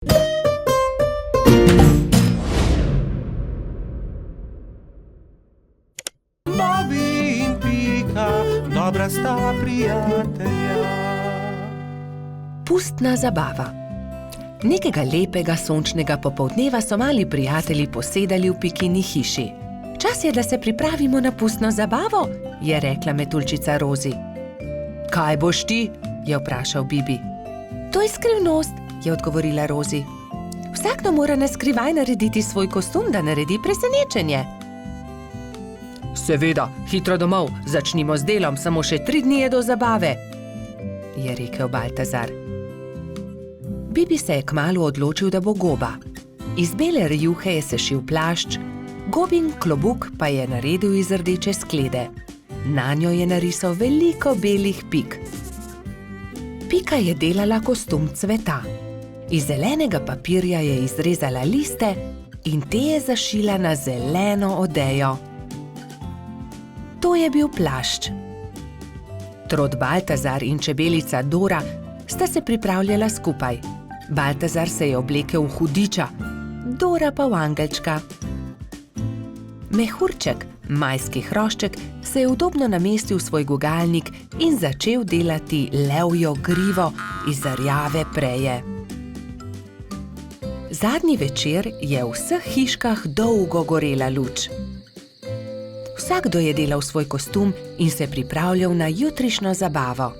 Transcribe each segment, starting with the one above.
Bobby in Pika, dobra sta prijatelja. Pustna zabava. Nekega lepega sončnega popoldneva so mali prijatelji posedali v Pikini hiši. Čas je, da se pripravimo na pustno zabavo, je rekla metuljčica Rozi. Kaj boš ti? Je vprašal Bibi. To je skrivnost, je odgovorila Rozi. Vsakdo mora na skrivaj narediti svoj kostum, da naredi presenečenje. Seveda, hitro domov, začnimo z delom, samo še 3 dni je do zabave, je rekel Baltazar. Bibi se je kmalu odločil, da bo goba. Iz bele rjuhe je sešil plašč, gobin klobuk pa je naredil iz rdeče sklede. Nanjo je narisal veliko belih pik. Pika je delala kostum cveta. Iz zelenega papirja je izrezala liste in te je zašila na zeleno odejo. To je bil plašč. Trod Baltazar in čebelica Dora sta se pripravljala skupaj. Baltazar se je oblekel v hudiča, Dora pa v angelčka. Mehurček, majski hrošček, se je udobno namestil v svoj gugalnik in začel delati levjo grivo iz rjave preje. Zadnji večer je v vseh hiškah dolgo gorela luč. Vsakdo je delal svoj kostum in se pripravljal na jutrišnjo zabavo.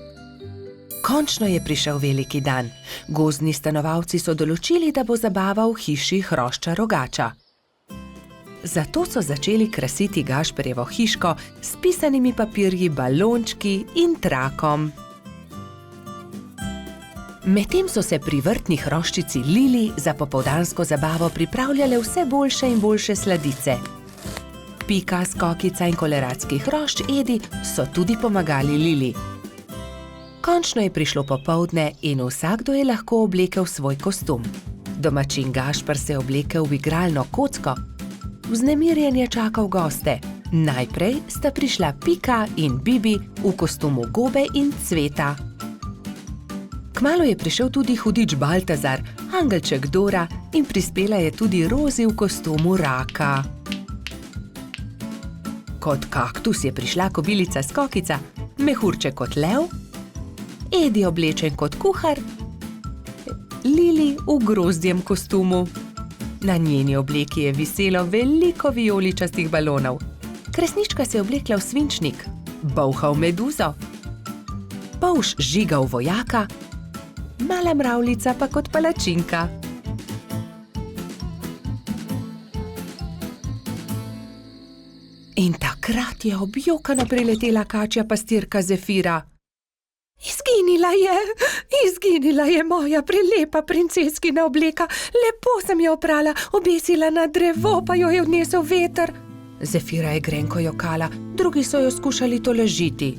Končno je prišel veliki dan. Gozdni stanovalci so določili, da bo zabava v hiši hrošča rogača. Zato so začeli krasiti Gašperjevo hiško s pisanimi papirji, balončki in trakom. Medtem so se pri vrtni hroščici Lili za popoldansko zabavo pripravljale vse boljše in boljše sladice. Pika, Skokica in koleratski hrošč Edi so tudi pomagali Lili. Končno je prišlo popoldne in vsakdo je lahko oblekel svoj kostum. Domačin Gašper se je oblekel v igralno kocko. Vznemirjen je čakal goste. Najprej sta prišla Pika in Bibi v kostumu gobe in cveta. Kmalu je prišel tudi hudič Baltazar, angelček Dora in prispela je tudi Rozi v kostumu raka. Kot kaktus je prišla kobilica Skokica, mehurček kot lev, Edi oblečen kot kuhar, Lili v grozdjem kostumu. Na njeni obleki je viselo veliko vijoličastih balonov. Kresnička se je oblekla v svinčnik, Bolha v meduzo, Polž Žiga v vojaka, Mala mravljica pa kot palačinka. In takrat je objokano priletela kačja pastirka Zefira. Izginila je moja prelepa princeskina obleka. Lepo sem jo oprala, obesila na drevo, pa jo je odnesel veter. Zefira je grenko jokala, drugi so jo skušali tolažiti.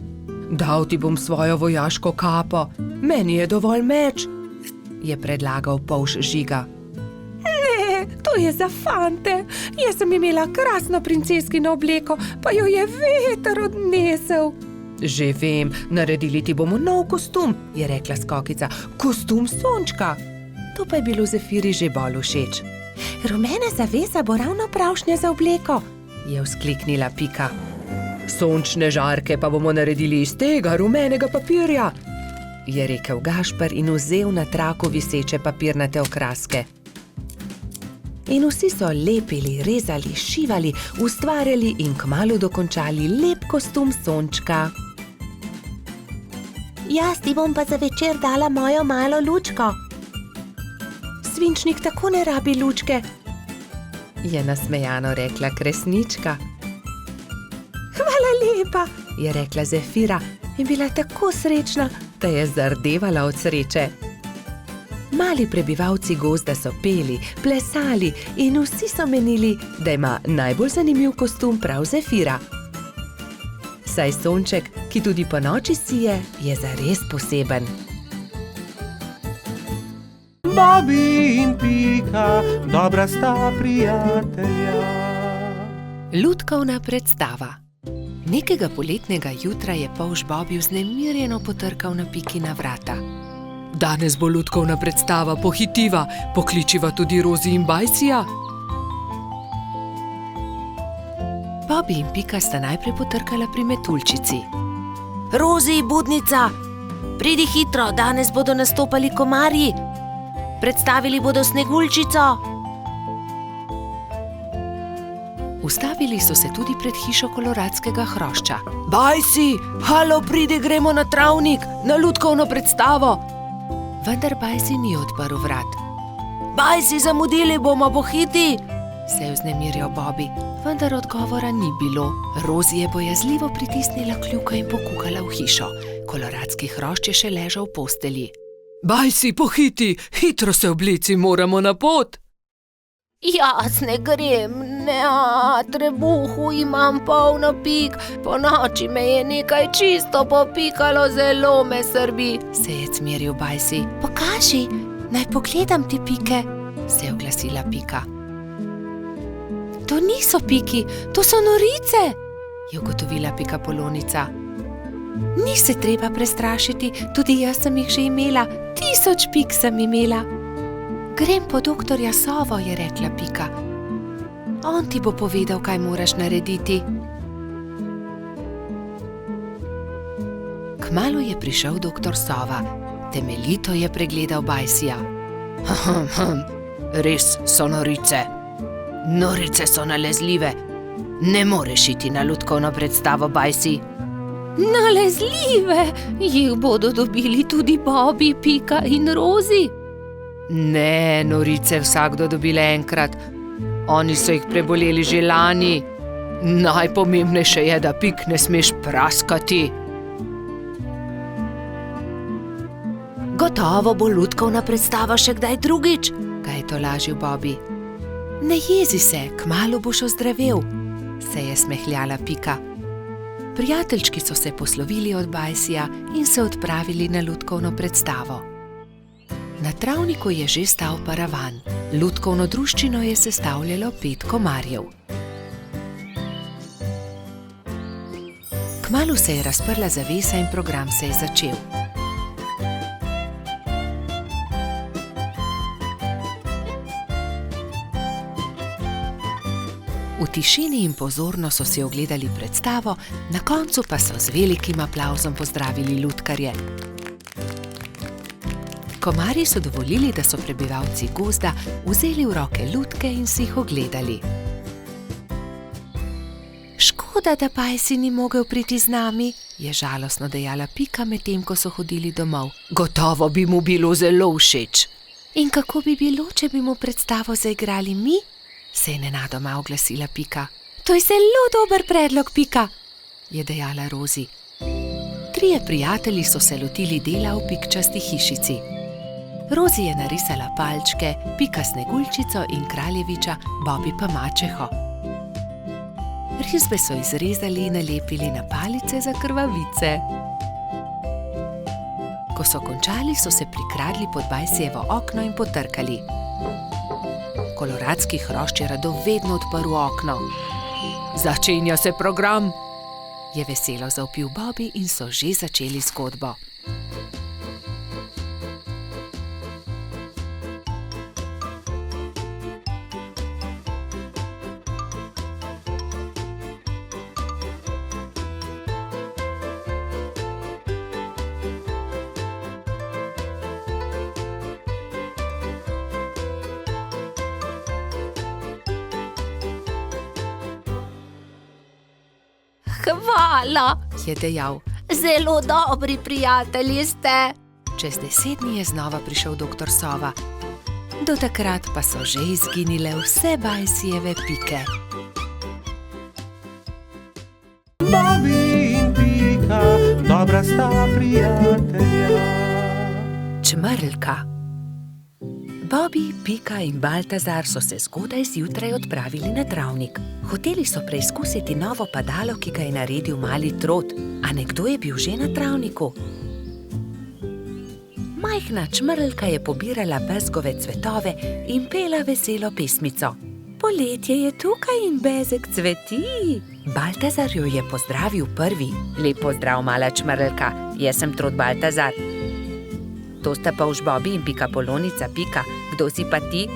Dal ti bom svojo vojaško kapo, meni je dovolj meč, je predlagal Polž Žiga. Ne, to je za fante. Jaz sem imela krasno princeskino obleko, pa jo je veter odnesel. Že vem, naredili ti bomo nov kostum, je rekla Skokica. Kostum sončka. To pa je bilo Zefiri že bolj všeč. Rumena zavesa bo ravno pravšnja za obleko, je vzkliknila Pika. Sončne žarke pa bomo naredili iz tega rumenega papirja, je rekel Gašper in vzel na traku viseče papirnate okraske. In vsi so lepili, rezali, šivali, ustvarjali in kmalu dokončali lep kostum sončka. Jaz ti bom pa za večer dala mojo malo lučko. Svinčnik tako ne rabi lučke, je nasmejano rekla Kresnička. Hvala lepa, je rekla Zefira in bila tako srečna, da je zardevala od sreče. Mali prebivalci gozda so peli, plesali in vsi so menili, da ima najbolj zanimiv kostum prav Zefira. Saj sonček, ki tudi ponoči sije, je zares poseben. Bobby in Pika, dobra sta prijatelja. Lutkovna predstava. Nekega poletnega jutra je polž Bobby vznemirjeno potrkal na Pikina vrata. Danes bo lutkovna predstava, pohitiva, pokličiva tudi Rozi in Bajsija. Bobby in Pika sta najprej potrkala pri metuljčici. Rozi, budnica, pridi hitro, danes bodo nastopali komarji. Predstavili bodo Sneguljčico. Ustavili so se tudi pred hišo koloradskega hrošča. Bajsi, halo, pridi, gremo na travnik, na lutkovno predstavo. Vendar Bajsi ni odprl vrat. Bajsi, zamudili bomo, pohiti. Se je vznemirjal Bobby, vendar odgovora ni bilo. Rozi je bojazljivo pritisnila kljuko in pokukala v hišo. Koloradski hrošč je še ležal v postelji. Bajsi, pohiti, hitro se oblici, moramo na pot. Jaz ne grem, trebuhu imam polno pik, po noči me je nekaj čisto popikalo, zelo me srbi. Se je cmeril Bajsi. Pokaži, naj pogledam ti pike, se je oglasila Pika. To niso piki, to so norice, je ugotovila Pikapolonica. Ni se treba prestrašiti, tudi jaz sem jih že imela, 1000 pik sem imela. Grem po doktorja Sovo, je rekla Pika. On ti bo povedal, kaj moraš narediti. Kmalu je prišel doktor Sova. Temeljito je pregledal Bajsija. Res so norice. Norice so nalezljive. Ne moreš iti na lutkovno predstavo, Bajsi. Nalezljive? Jih bodo dobili tudi Bobby, Pika in Rozi? Ne, norice vsakdo dobile enkrat. Oni so jih preboleli že lani. Najpomembnejše je, da pik ne smeš praskati. Gotovo bo lutkovna predstava še kdaj drugič, ga je tolažil Bobby. Ne jezi se, kmalu boš ozdravel, se je smehljala Pika. Prijateljčki so se poslovili od Bajsija in se odpravili na lutkovno predstavo. Na travniku je že stal paravan. Lutkovno druščino je sestavljalo 5 komarjev. Kmalu se je razprla zavesa in program se je začel. V tišini in pozorno so si ogledali predstavo, na koncu pa so z velikim aplavzom pozdravili lutkarje. Komarji so dovolili, da so prebivalci gozda vzeli v roke lutke in si jih ogledali. Škoda, da Bajsi ni mogel priti z nami, je žalostno dejala Pika, medtem ko so hodili domov. Gotovo bi mu bilo zelo všeč. In kako bi bilo, če bi mu predstavo zaigrali mi? Se je nenadoma oglasila Pika. To je zelo dober predlog, Pika, je dejala Rozi. 3 prijatelji so se lotili dela v pikčasti hišici. Rozi je narisala palčke, Pika Sneguljčico in kraljeviča, Bobby pa mačeho. Risbe so izrezali in nalepili na palice za krvavice. Ko so končali, so se prikradli pod Bajsijevo okno in potrkali. Koloradski hrošč je radovedno odprl okno. Začenja se program, je veselo zavpil Bobby in so že začeli zgodbo. Hvala, je dejal. Zelo dobri prijatelji ste. Čez 10 dni je znova prišel doktor Sova. Do takrat pa so že izginile vse Bajsijeve pike. Bobby in Pika, dobra sta prijatelja. Čmrlka. Bobby, Pika in Baltazar so se zgodaj zjutraj odpravili na travnik. Hoteli so preizkusiti novo padalo, ki ga je naredil mali Trot. A nekdo je bil že na travniku. Majhna čmrlka je pobirala bezgove cvetove in pela veselo pesmico. Poletje je tukaj in bezeg cveti. Baltazar jo je pozdravil prvi. Lep pozdrav, mala čmrlka, jaz sem Trot Baltazar. To sta Polž Bobi in Pikapolonica Pika. Kdo si pa ti?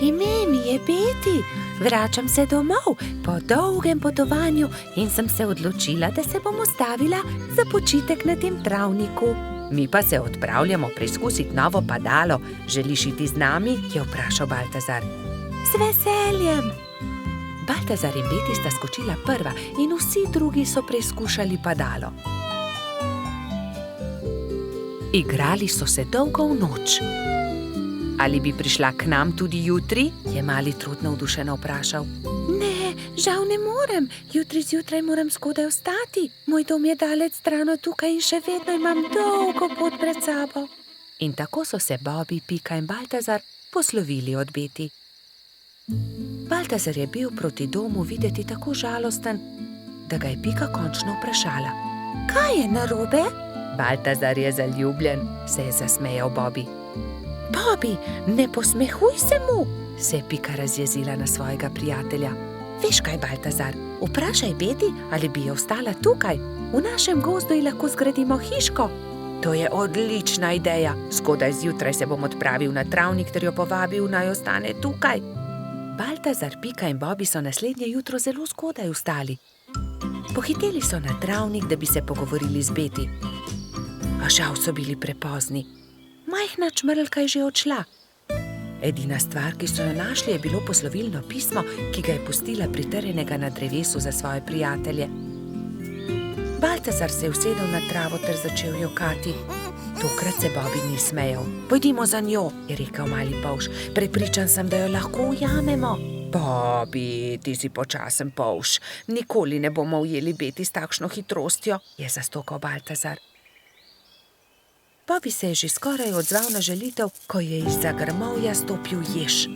Ime mi je Beti. Vračam se domov po dolgem potovanju in sem se odločila, da se bom ustavila za počitek na tem travniku. Mi pa se odpravljamo preizkusiti novo padalo. Želiš iti z nami? Je vprašal Baltazar. Z veseljem. Baltazar in Beti sta skočila prva in vsi drugi so preizkušali padalo. Igrali so se dolgo v noč. Ali bi prišla k nam tudi jutri? Je mali Trud navdušeno vprašal. Ne, žal ne morem. Jutri zjutraj moram skodaj vstati. Moj dom je daleč stran od tukaj in še vedno imam dolgo pot pred sabo. In tako so se Bobi, Pika in Baltazar poslovili od Beti. Baltazar je bil proti domu videti tako žalosten, da ga je Pika končno vprašala. Kaj je narobe? Baltazar je zaljubljen, se je zasmejal Bobi. Bobi, ne posmehuj se mu. Se je Pika razjezila na svojega prijatelja. Veš kaj, Baltazar, vprašaj Beti, ali bi jo ostala tukaj. V našem gozdu ji lahko zgradimo hiško. To je odlična ideja. Zgodaj zjutraj se bom odpravil na travnik ter jo povabil, naj ostane tukaj. Baltazar, Pika in Bobi so naslednje jutro zelo zgodaj vstali. Pohiteli so na travnik, da bi se pogovorili z Beti. A žal so bili prepozni. Majhna čmrlka je že odšla. Edina stvar, ki so jo našli, je bilo poslovilno pismo, ki ga je pustila pritrjenega na drevesu za svoje prijatelje. Baltazar se je usedel na travo ter začel jokati. Tokrat se Bobi ni smejal. Pojdimo za njo, je rekel mali Polž. Prepričan sem, da jo lahko ujamemo. Bobi, ti si počasen Polž. Nikoli ne bomo ujeli Beti s takšno hitrostjo, je zastokal Baltazar. Bobi se je že skoraj odzval na želitev, ko je izza grmovja stopil jež.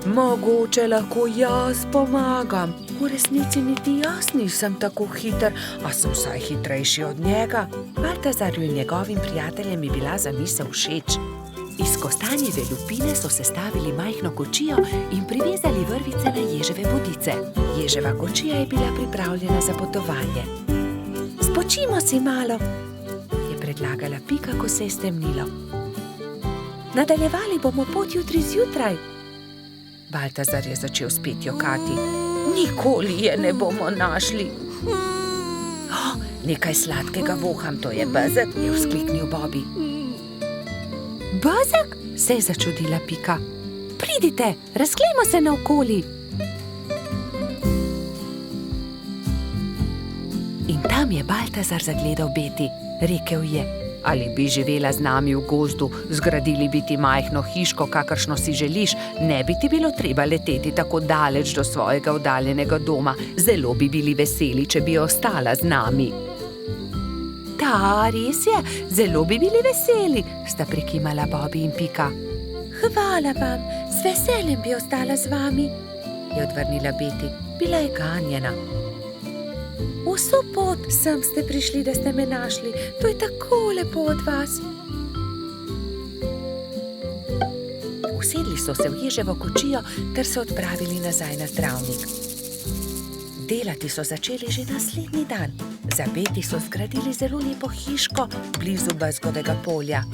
Mogoče lahko jaz pomagam. V resnici niti jaz nisem tako hiter, a sem vsaj hitrejši od njega. Baltazarju in njegovim prijateljem je bila zamisel všeč. Iz kostanjeve lupine so sestavili majhno kočijo in privezali vrvice na ježeve bodice. Ježeva kočija je bila pripravljena za potovanje. Spočimo si malo, predlagala Pika, ko se je stemnilo. Nadaljevali bomo pot jutri zjutraj. Baltazar je začel spet jokati. Nikoli je ne bomo našli. Oh, nekaj sladkega voham, to je bezeg, je vzkliknil Bobi. Bezeg? Se je začudila Pika. Pridite, razklejmo se naokoli. In tam je Baltazar zagledal Beti. Rekel je, ali bi živela z nami v gozdu, zgradili bi ti majhno hiško, kakršno si želiš, ne bi ti bilo treba leteti tako daleč do svojega oddaljenega doma. Zelo bi bili veseli, če bi ostala z nami. Da, res je, zelo bi bili veseli, sta prikimala Bobi in Pika. Hvala vam, z veseljem bi ostala z vami, je odvrnila Beti. Bila je ganjena. Vso pot sem ste prišli, da ste me našli. To je tako lepo od vas. Usedli so se v ježevo kočijo ter se odpravili nazaj na travnik. Delati so začeli že naslednji dan. Za Beti so zgradili zelo lepo hiško blizu bezgovega polja.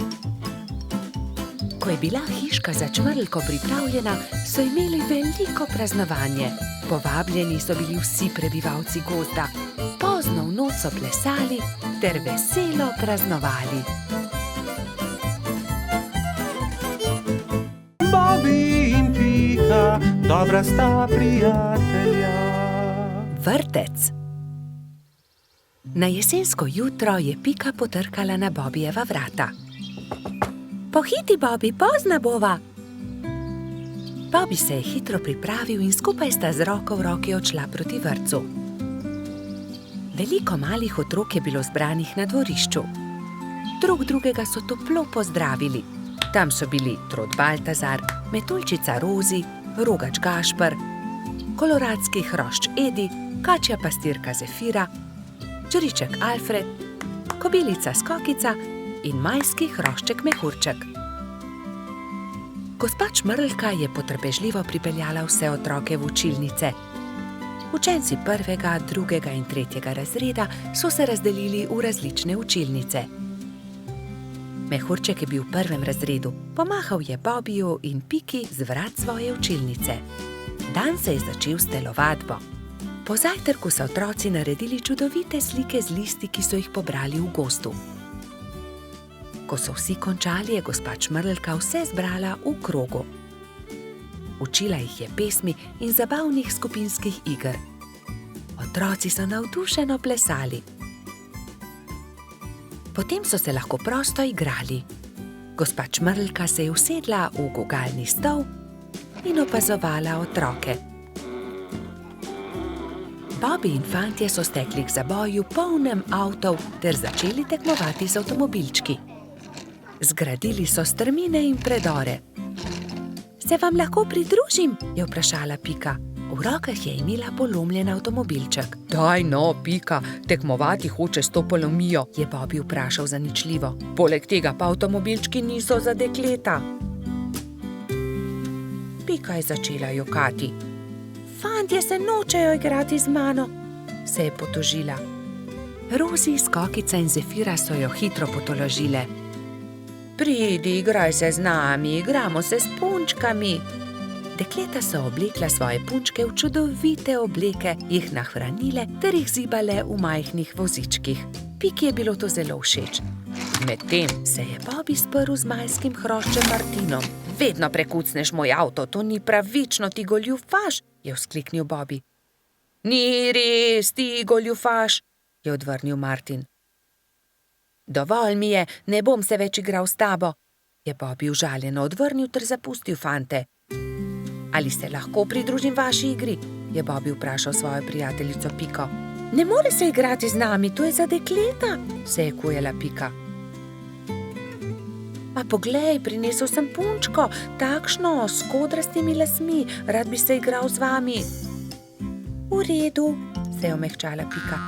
Ko je bila hiška za čmrlko pripravljena, so imeli veliko praznovanje. Povabljeni so bili vsi prebivalci gozda. Pozno v noč so plesali ter veselo praznovali. Bobi in Pika, dobra sta prijatelja. Vrtec. Na jesensko jutro je Pika potrkala na Bobijeva vrata. Pohiti, Bobi, pozna bova. Bobi se je hitro pripravil in skupaj sta z roko v roki odšla proti vrtcu. Veliko malih otrok je bilo zbranih na dvorišču. Drug drugega so toplo pozdravili. Tam so bili Trod Baltazar, metuljčica Rozi, rogač Gašper, koloradski hrošč Edi, kačja pastirka Zefira, čriček Alfred, kobilica Skokica in majski hrošček Mehurček. Gospa Čmrlka je potrpežljivo pripeljala vse otroke v učilnice. Učenci 1., 2. in 3. razreda so se razdelili v različne učilnice. Mehurček je bil v 1. razredu. Pomahal je Bobiju in Piki z vrat svoje učilnice. Dan se je začel s telovadbo. Po zajtrku so otroci naredili čudovite slike z listi, ki so jih pobrali v gozdu. Ko so vsi končali, je gospa Čmrlka vse zbrala v krogu. Učila jih je pesmi in zabavnih skupinskih iger. Otroci so navdušeno plesali. Potem so se lahko prosto igrali. Gospa Čmrlka se je usedla v gugalni stol in opazovala otroke. Bobby in fantje so stekli k zaboju polnem avtov ter začeli tekmovati z avtomobilčki. Zgradili so strmine in predore. Se vam lahko pridružim? Je vprašala Pika. V rokah je imela polomljen avtomobilček. Daj no, Pika, tekmovati hoče s to polomijo, je Bobby vprašal zaničljivo. Poleg tega pa avtomobilčki niso za dekleta. Pika je začela jokati. Fantje se nočejo igrati z mano, se je potožila. Rozi, Skokica in Zefira so jo hitro potolažile. Pridi, igraj se z nami, igramo se s punčkami. Dekleta so oblekla svoje punčke v čudovite obleke, jih nahranile ter jih zibale v majhnih vozičkih. Piki je bilo to zelo všeč. Medtem Se je Bobby sprl z majskim hroščem Martinom. vedno prekucneš moj avto, to ni pravično, ti goljufaš, je vzkliknil Bobby. Ni res, ti goljufaš, je odvrnil Martin. Dovolj mi je, ne bom se več igral s tabo, je Bobby užaljeno odvrnil ter zapustil fante. Ali se lahko pridružim vaši igri, je Bobby vprašal svojo prijateljico Piko. Ne more se igrati z nami, to je za dekleta, se je kujala Pika. A poglej, prinesel sem punčko, takšno, s kodrastimi lasmi, rad bi se igral z vami. V redu, se je omehčala Pika.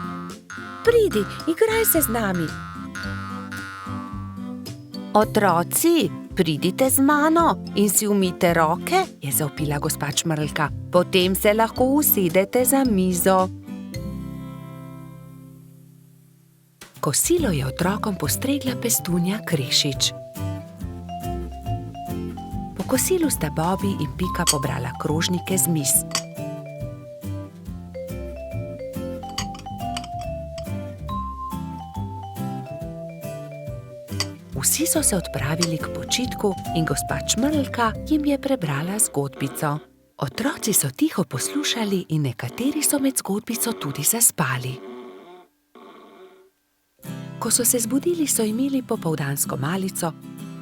Pridi, igraj se z nami. Otroci, pridite z mano in si umijte roke, Je zavpila gospa Čmrlka. potem se lahko usedete za mizo. Kosilo je otrokom postregla pestunja Krešič. Po kosilu sta Bobby in Pika pobrala krožnike z miz. Vsi so se odpravili k počitku in gospa Čmrlka jim je prebrala zgodbico. Otroci so tiho poslušali in nekateri so med zgodbico tudi zaspali. Ko so se zbudili, so imeli popoldansko malico,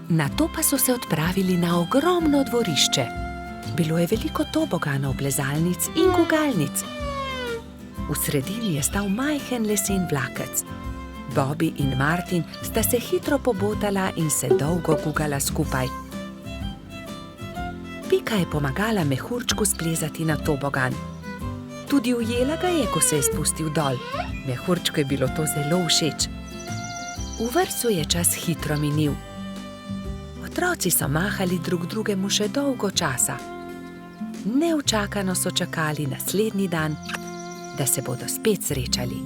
nato pa so se odpravili na ogromno dvorišče. Bilo je veliko toboganov, plezalnic in gugalnic. V sredini je stal majhen lesen vlakec. Bobby in Martin sta se hitro pobotala in se dolgo gugala skupaj. Pika je pomagala mehurčku splezati na tobogan. Tudi ujela ga je, ko se je spustil dol. Mehurčku je bilo to zelo všeč. V vrtcu je čas hitro minil. Otroci so mahali drug drugemu še dolgo časa. Neučakano so čakali naslednji dan, da se bodo spet srečali.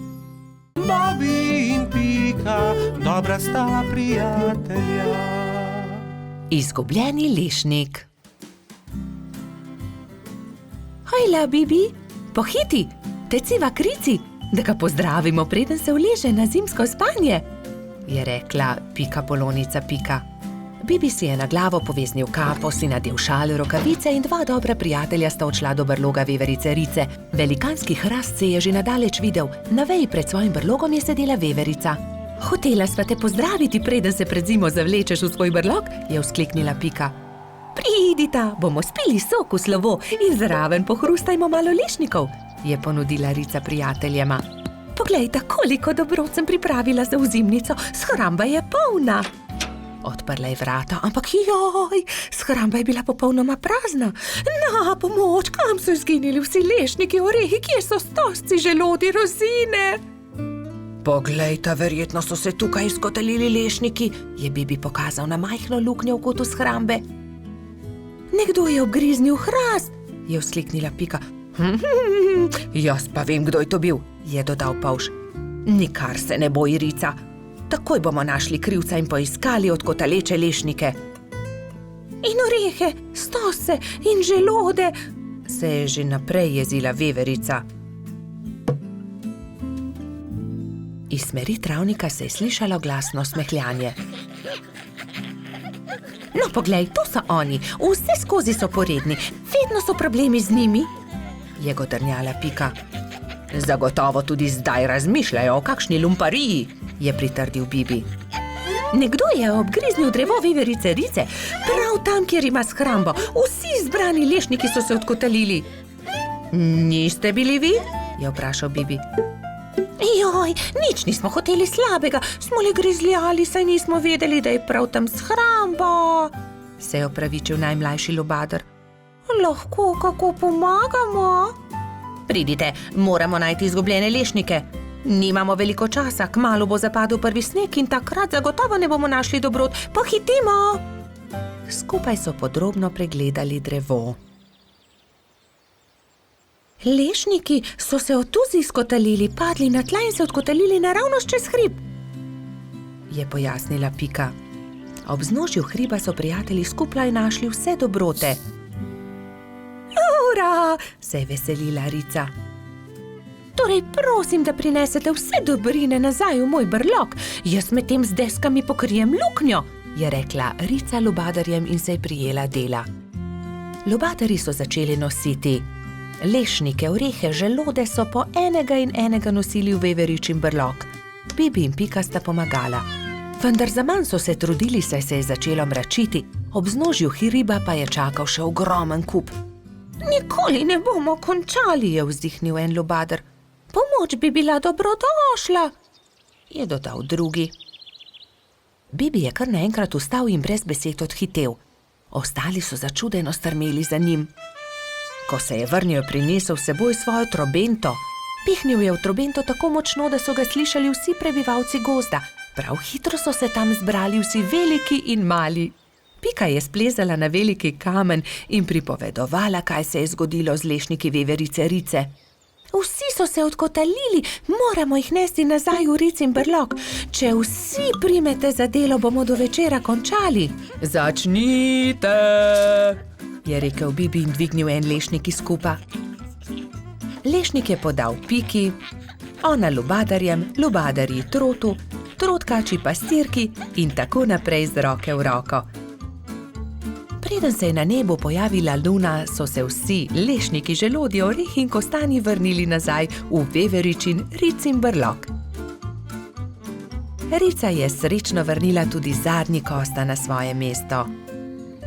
Bobby in Pika, dobra sta prijatelja. Izgubljeni lešnik. Hojla, Bibi, pohiti, teciva krici, da ga pozdravimo, preden se uleže na zimsko spanje, je rekla Pika Polonica Pika. Bibi si je na glavo poveznil kapo, si nadel šal, rokavice in dva dobra prijatelja sta odšla do brloga veverice Rice. Velikanski hrast se je že nadaleč videl, na veji pred svojim brlogom je sedela veverica. Hotela sva te pozdraviti, preden se pred zimo zavlečeš v svoj brlog, je vzkliknila Pika. Pridita, bomo spili sok v slovo in zraven pohrustajmo malo lešnikov, je ponudila Rica prijateljema. Poglejta, koliko dobrot sem pripravila za ozimnico, shramba je polna. Odprla je vrata, ampak joj, shramba je bila popolnoma prazna. Na pomoč, kam so izginili vsi lešniki, orehi, kje so stožci, želodi, rozine? Poglejta, verjetno so se tukaj izkotalili lešniki, je Bibi pokazal na majhno luknjo v kotu shrambe. Nekdo je obgriznil hrast, je vzkliknila Pika. Jaz pa vem, kdo je to bil, je dodal Pavš. Nikar se ne boj, Rica. Takoj bomo našli krivca in poiskali odkotaleče lešnike. In orehe, stose in želode. Se je že naprej jezila veverica. Iz smeri travnika se je slišalo glasno smehljanje. No, poglej, to so oni, vse skozi so poredni, vedno so problemi z njimi, je godrnjala Pika. Zagotovo tudi zdaj razmišljajo o kakšni lumpariji, je pritrdil Bibi. Nekdo je obgriznil drevo veverice Rice, prav tam, kjer ima shrambo. Vsi zbrani lešniki so se odkotalili. Niste bili vi? Je vprašal Bibi. Joj, nič nismo hoteli slabega, smo le grizljali, saj nismo vedeli, da je prav tam shramba, se je opravičil najmlajši lubadar. Lahko kako pomagamo? Pridite, moramo najti izgubljene lešnike. Nimamo veliko časa, kmalu bo zapadel prvi sneg in takrat zagotovo ne bomo našli dobrot. Pohitimo! Skupaj so podrobno pregledali drevo. Lešniki so se otuzi skotalili, padli na tla in se odkotalili naravnost čez hrib, je pojasnila Pika. Ob vznožju hriba so prijatelji skupaj našli vse dobrote. Ura! Se je veselila Rica. Torej prosim, da prinesete vse dobrine nazaj v moj brlog. Jaz medtem z deskami pokrijem luknjo, je rekla Rica lubadarjem in se je prijela dela. Lubadarji so začeli nositi lešnike, orehe, želode so po enega in enega nosili v veveričin brlog. Bibi in Pika sta pomagala. Vendar zaman so se trudili, saj se je začelo mračiti, ob vznožju hriba pa je čakal še ogromen kup. Nikoli ne bomo končali, je vzdihnil en lubadar. Pomoč bi bila dobrodošla, je dodal drugi. Bibi je kar naenkrat vstal in brez besed odhitel. Ostali so začudeno strmeli za njim. Ko se je vrnil, je prinesel s seboj svojo trobento. Pihnil je v trobento tako močno, da so ga slišali vsi prebivalci gozda. Prav hitro so se tam zbrali vsi veliki in mali. Pika je splezala na veliki kamen in pripovedovala, kaj se je zgodilo z lešniki veverice Rice. Vsi so se odkotalili, moramo jih nesti nazaj v Ricin brlog. Če vsi primete za delo, bomo do večera končali. Začnite, je rekel Bibi in dvignil en lešnik iz kupa. Lešnik je podal Piki, ona lubadarjem, lubadarji trotu, trotkači pastirki in tako naprej z roke v roko. Preden se je na nebu pojavila luna, so se vsi lešniki, želodje, orehi in kostanji vrnili nazaj v veveričin Ricin brlog. Rica je srečno vrnila tudi zadnji kosta na svoje mesto.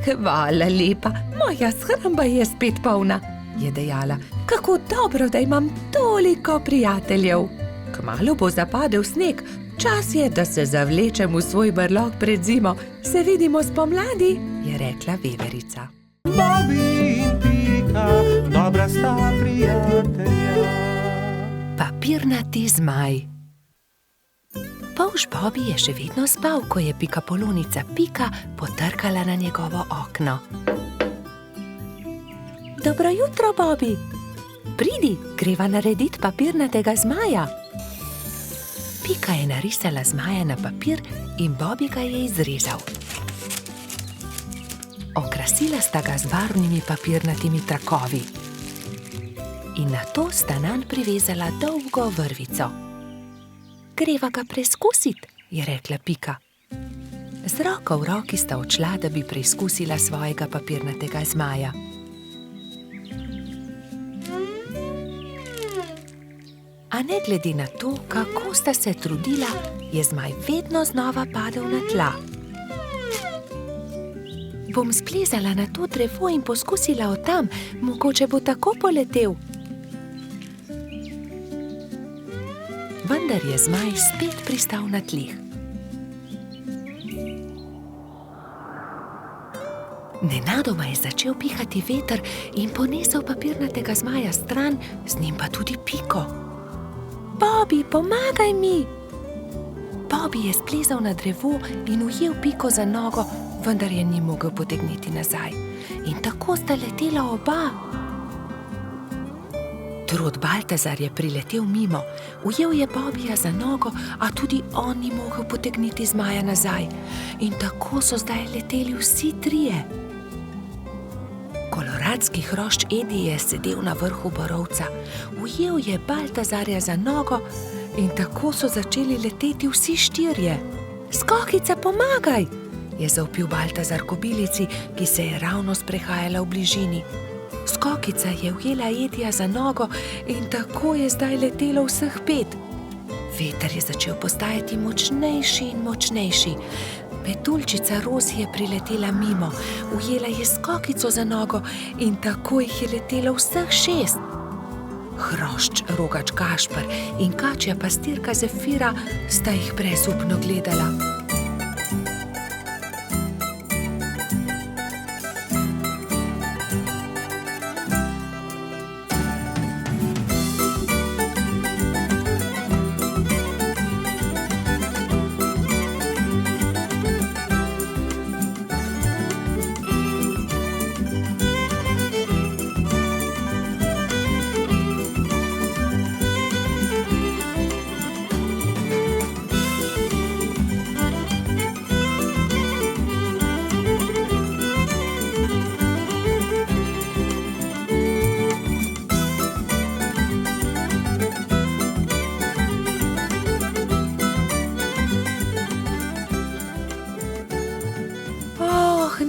Hvala lepa, moja shramba je spet polna, je dejala. Kako dobro, da imam toliko prijateljev. Kmalu bo zapadel sneg, čas je, da se zavlečem v svoj brlog pred zimo. Se vidimo spomladi, je rekla veverica. Bobi in Pika, dobra sta prijatelja. Papirnati zmaj. Polž Bobi je še vedno spal, ko je pikapolonica Pika potrkala na njegovo okno. Dobro jutro, Bobi. Pridi, greva narediti papirnatega zmaja. Pika je narisala zmaja na papir in Bobi ga je izrezal. Okrasila sta ga z barvnimi papirnatimi trakovi. In nato sta nanj privezala dolgo vrvico. Greva ga preizkusit, je rekla Pika. Z roko v roki sta odšla, da bi preizkusila svojega papirnatega zmaja. A ne glede na to, kako sta se trudila, je zmaj vedno znova padel na tla. Bom splezala na to drevo in poskusila od tam, mogoče bo tako poletel. Vendar je zmaj spet pristal na tleh. Nenadoma je začel pihati veter in ponesel papirnatega zmaja stran, z njim pa tudi Piko. Bobi, pomagaj mi! Bobi je splezal na drevo in ujel Piko za nogo, vendar je ni mogel potegniti nazaj. In tako sta letela oba. Trud Baltazar je priletel mimo, ujel je Bobija za nogo, a tudi on ni mogel potegniti zmaja nazaj. In tako so zdaj leteli vsi trije. Koloradski hrošč Edi je sedel na vrhu borovca, ujel je Baltazarja za nogo in tako so začeli leteti vsi štirje. Skokica, pomagaj, je zavpil Baltazar kobilici, ki se je ravno sprehajala v bližini. Skokica je ujela Edija za nogo in tako je zdaj letelo vseh 5. Veter je začel postajati močnejši in močnejši. Metuljčica Rozi je priletela mimo, ujela je Skokico za nogo in tako jih je letelo vseh 6. Hrošč Rogač Gašper in kačja pastirka Zefira sta jih brezupno gledala.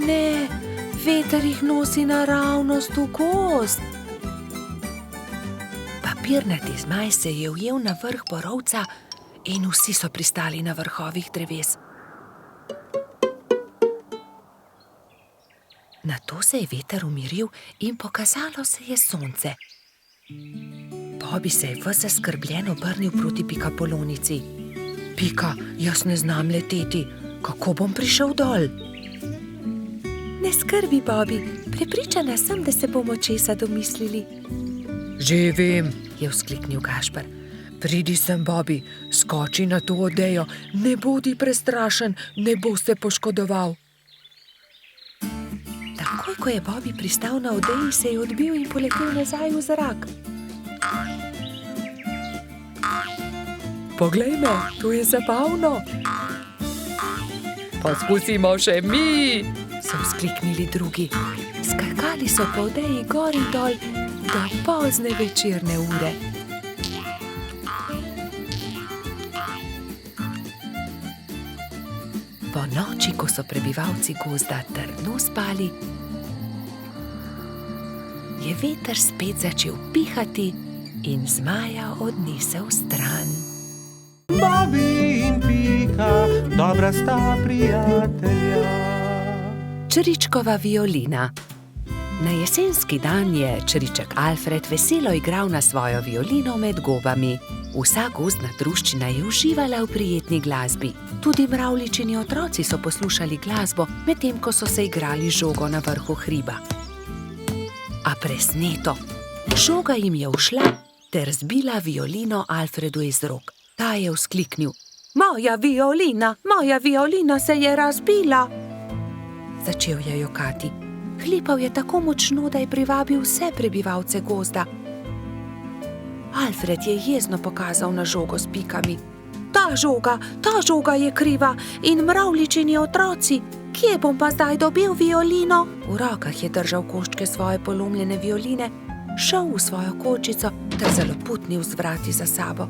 Ne, veter jih nosi naravnost v gozd. Papirnati zmaj se je ujel na vrh borovca in vsi so pristali na vrhovih dreves. Nato se je veter umiril in pokazalo se je sonce. Bobi se je ves zaskrbljen obrnil proti Pikapolonici. Pika, jaz ne znam leteti, kako bom prišel dol? Ne skrbi, Bobi, prepričana sem, da se bomo česa domislili. Že vem, je vzkliknil Gašper. Pridi sem, Bobi, skoči na to odejo, ne bodi prestrašen, ne bo se poškodoval. Takoj, ko je Bobi pristal na odeji, se je odbil in poletel nazaj v zrak. Poglej me, to je zabavno. Pa spustimo še mi, so vzkliknili drugi. Skakali so po odeji gor in dol do pozne večerne ure. Po noči, ko so prebivalci gozda trdno spali, je veter spet začel pihati in zmaja odnesel stran. Bobi in Pika, dobra sta prijatelja. Čričkova violina. Na jesenski dan je čriček Alfred veselo igral na svojo violino med gobami. Vsa gozdna druščina je uživala v prijetni glasbi. Tudi mravljičini otroci so poslušali glasbo, medtem ko so se igrali žogo na vrhu hriba. A presneto, žoga jim je ušla ter zbila violino Alfredu iz rok. Ta je vzkliknil: moja violina se je razbila! Začel je jokati. Hlipal je tako močno, da je privabil vse prebivalce gozda. Alfred je jezno pokazal na žogo s pikami. Ta žoga je kriva in mravljičini otroci. Kje bom pa zdaj dobil violino? V rokah je držal koščke svoje polomljene violine, šel v svojo kočico ter zaloputnil z vrati za sabo.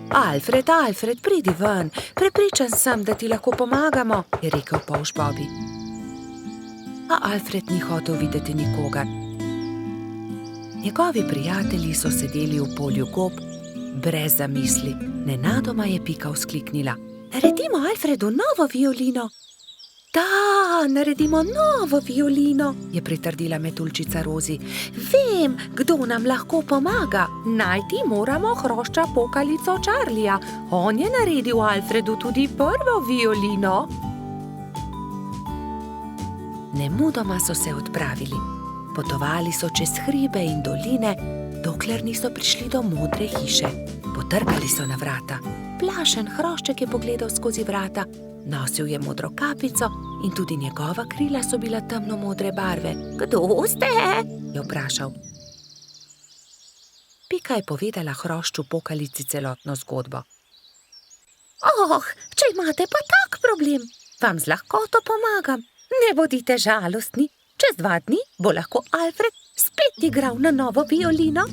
Alfred, pridi ven, prepričan sem, da ti lahko pomagamo, je rekel polž Bobi. A Alfred ni hotel videti nikogar. Njegovi prijatelji so sedeli v polju gob, brez zamisli. Nenadoma je Pika vzkliknila: naredimo Alfredu novo violino! Da, naredimo novo violino, je pritrdila metuljčica Rozi. Vem, kdo nam lahko pomaga. Najti moramo hrošča pokalico Čarlija. On je naredil Alfredu tudi prvo violino. Nemudoma so se odpravili. Potovali so čez hribe in doline, dokler niso prišli do modre hiše. Potrkali so na vrata. Plašen hrošček je pogledal skozi vrata. Nosil je modro kapico in tudi njegova krila so bila temno modre barve. Kdo ste? Je vprašal. Pika je povedala hrošču pokalici celotno zgodbo. Oh, če imate pa tak problem, vam z lahkoto pomagam. Ne bodite žalostni, čez 2 dni bo lahko Alfred spet igral na novo violino.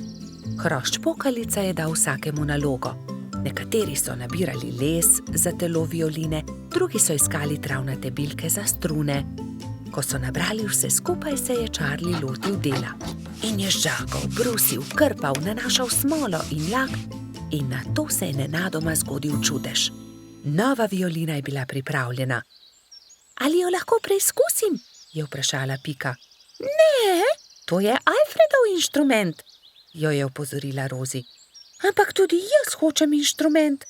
Hrošč pokalica je dal vsakemu nalogo. Nekateri so nabirali les za telo violine, drugi so iskali travnate bilke za strune. Ko so nabrali vse skupaj, se je Charlie lotil dela. In je žagal, brusil, krpal, nanašal smolo in lak in na to se je nenadoma zgodil čudež. Nova violina je bila pripravljena. Ali jo lahko preizkusim? Je vprašala Pika. Ne, to je Alfredov inštrument, Jo je opozorila Rozi. ampak tudi jaz hočem inštrument.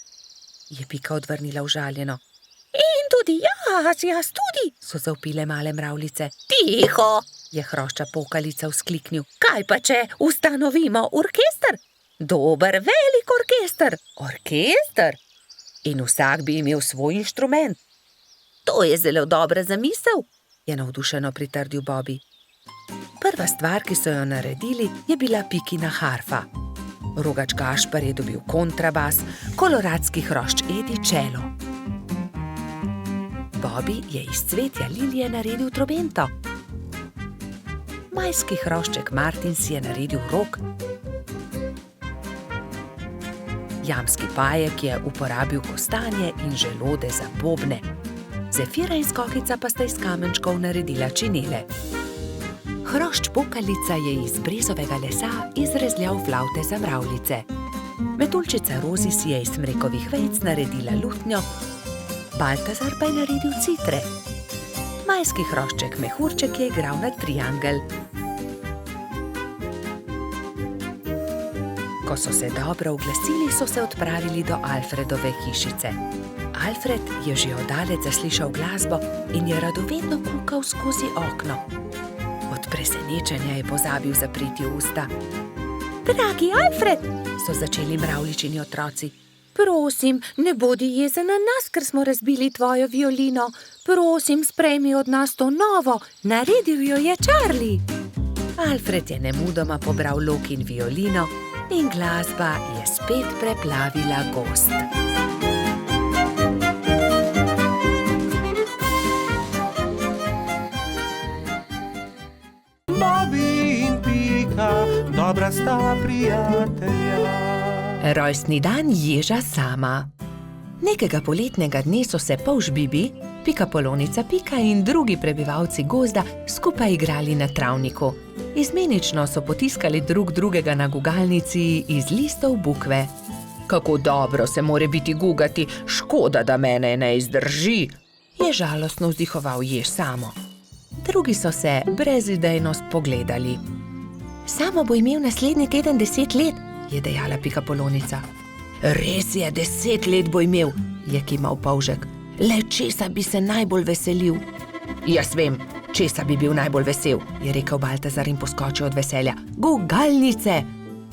Je Pika odvrnila užaljeno. In tudi jaz tudi, So zavpile male mravljice. Tiho, Je hrošča pokalica vzkliknil. kaj pa če ustanovimo orkester? Dober, velik orkester. Orkester? In vsak bi imel svoj inštrument, To je zelo dobra zamisel. je navdušeno pritrdil Bobby. Prva stvar, ki so jo naredili, je bila Pikina harfa. Rogač Gašper je dobil kontrabas, koloradski hrošč Edi čelo. Bobby je iz cvetja lilije naredil trobento. Majski hrošček Martin si je naredil rog. Jamski pajek je uporabil kostanje in želode za bobne. Zefira in Skokica pa sta iz kamenčkov naredila činele. Hrošč pokalica je iz brezovega lesa izrezljal flavte za mravljice. Metuljčica Rozi si je iz smrekovih vejic naredila lutnjo, Baltazar pa je naredil citre. Majski hrošček Mehurček je igral na triangel. Ko so se dobro oglasili, so se odpravili do Alfredove hišice. Alfred je že oddaleč zaslišal glasbo in je radovedno kukal skozi okno. Od presenečenja je pozabil zapreti usta. Dragi Alfred, So začeli mravljičini otroci. prosim, ne bodi jezen na nas, ker smo razbili tvojo violino. Prosim, sprejmi od nas to novo, naredil jo je Charlie. Alfred je nemudoma pobral lok in violino in glasba je spet preplavila gozd. Bobby in Pika, dobra sta prijatelja. Rojstni dan ježa Sama. Nekega poletnega dne so se polž Bibi, Pikapolonica Pika in drugi prebivalci gozda skupaj igrali na travniku. Izmenično so potiskali drug drugega na gugalnici iz listov bukve. Kako dobro se more biti gugati, škoda, da mene ne izdrži, je žalostno vzdihoval jež Samo. Drugi so se brezidejno spogledali. Samo bo imel naslednji teden 10 let, je dejala Pikapolonica. Res je, 10 let bo imel, je kimal polžek. Le česa bi se najbolj veselil? Jaz vem, česa bi bil najbolj vesel, je rekel Baltazar in poskočil od veselja. Gugalnice!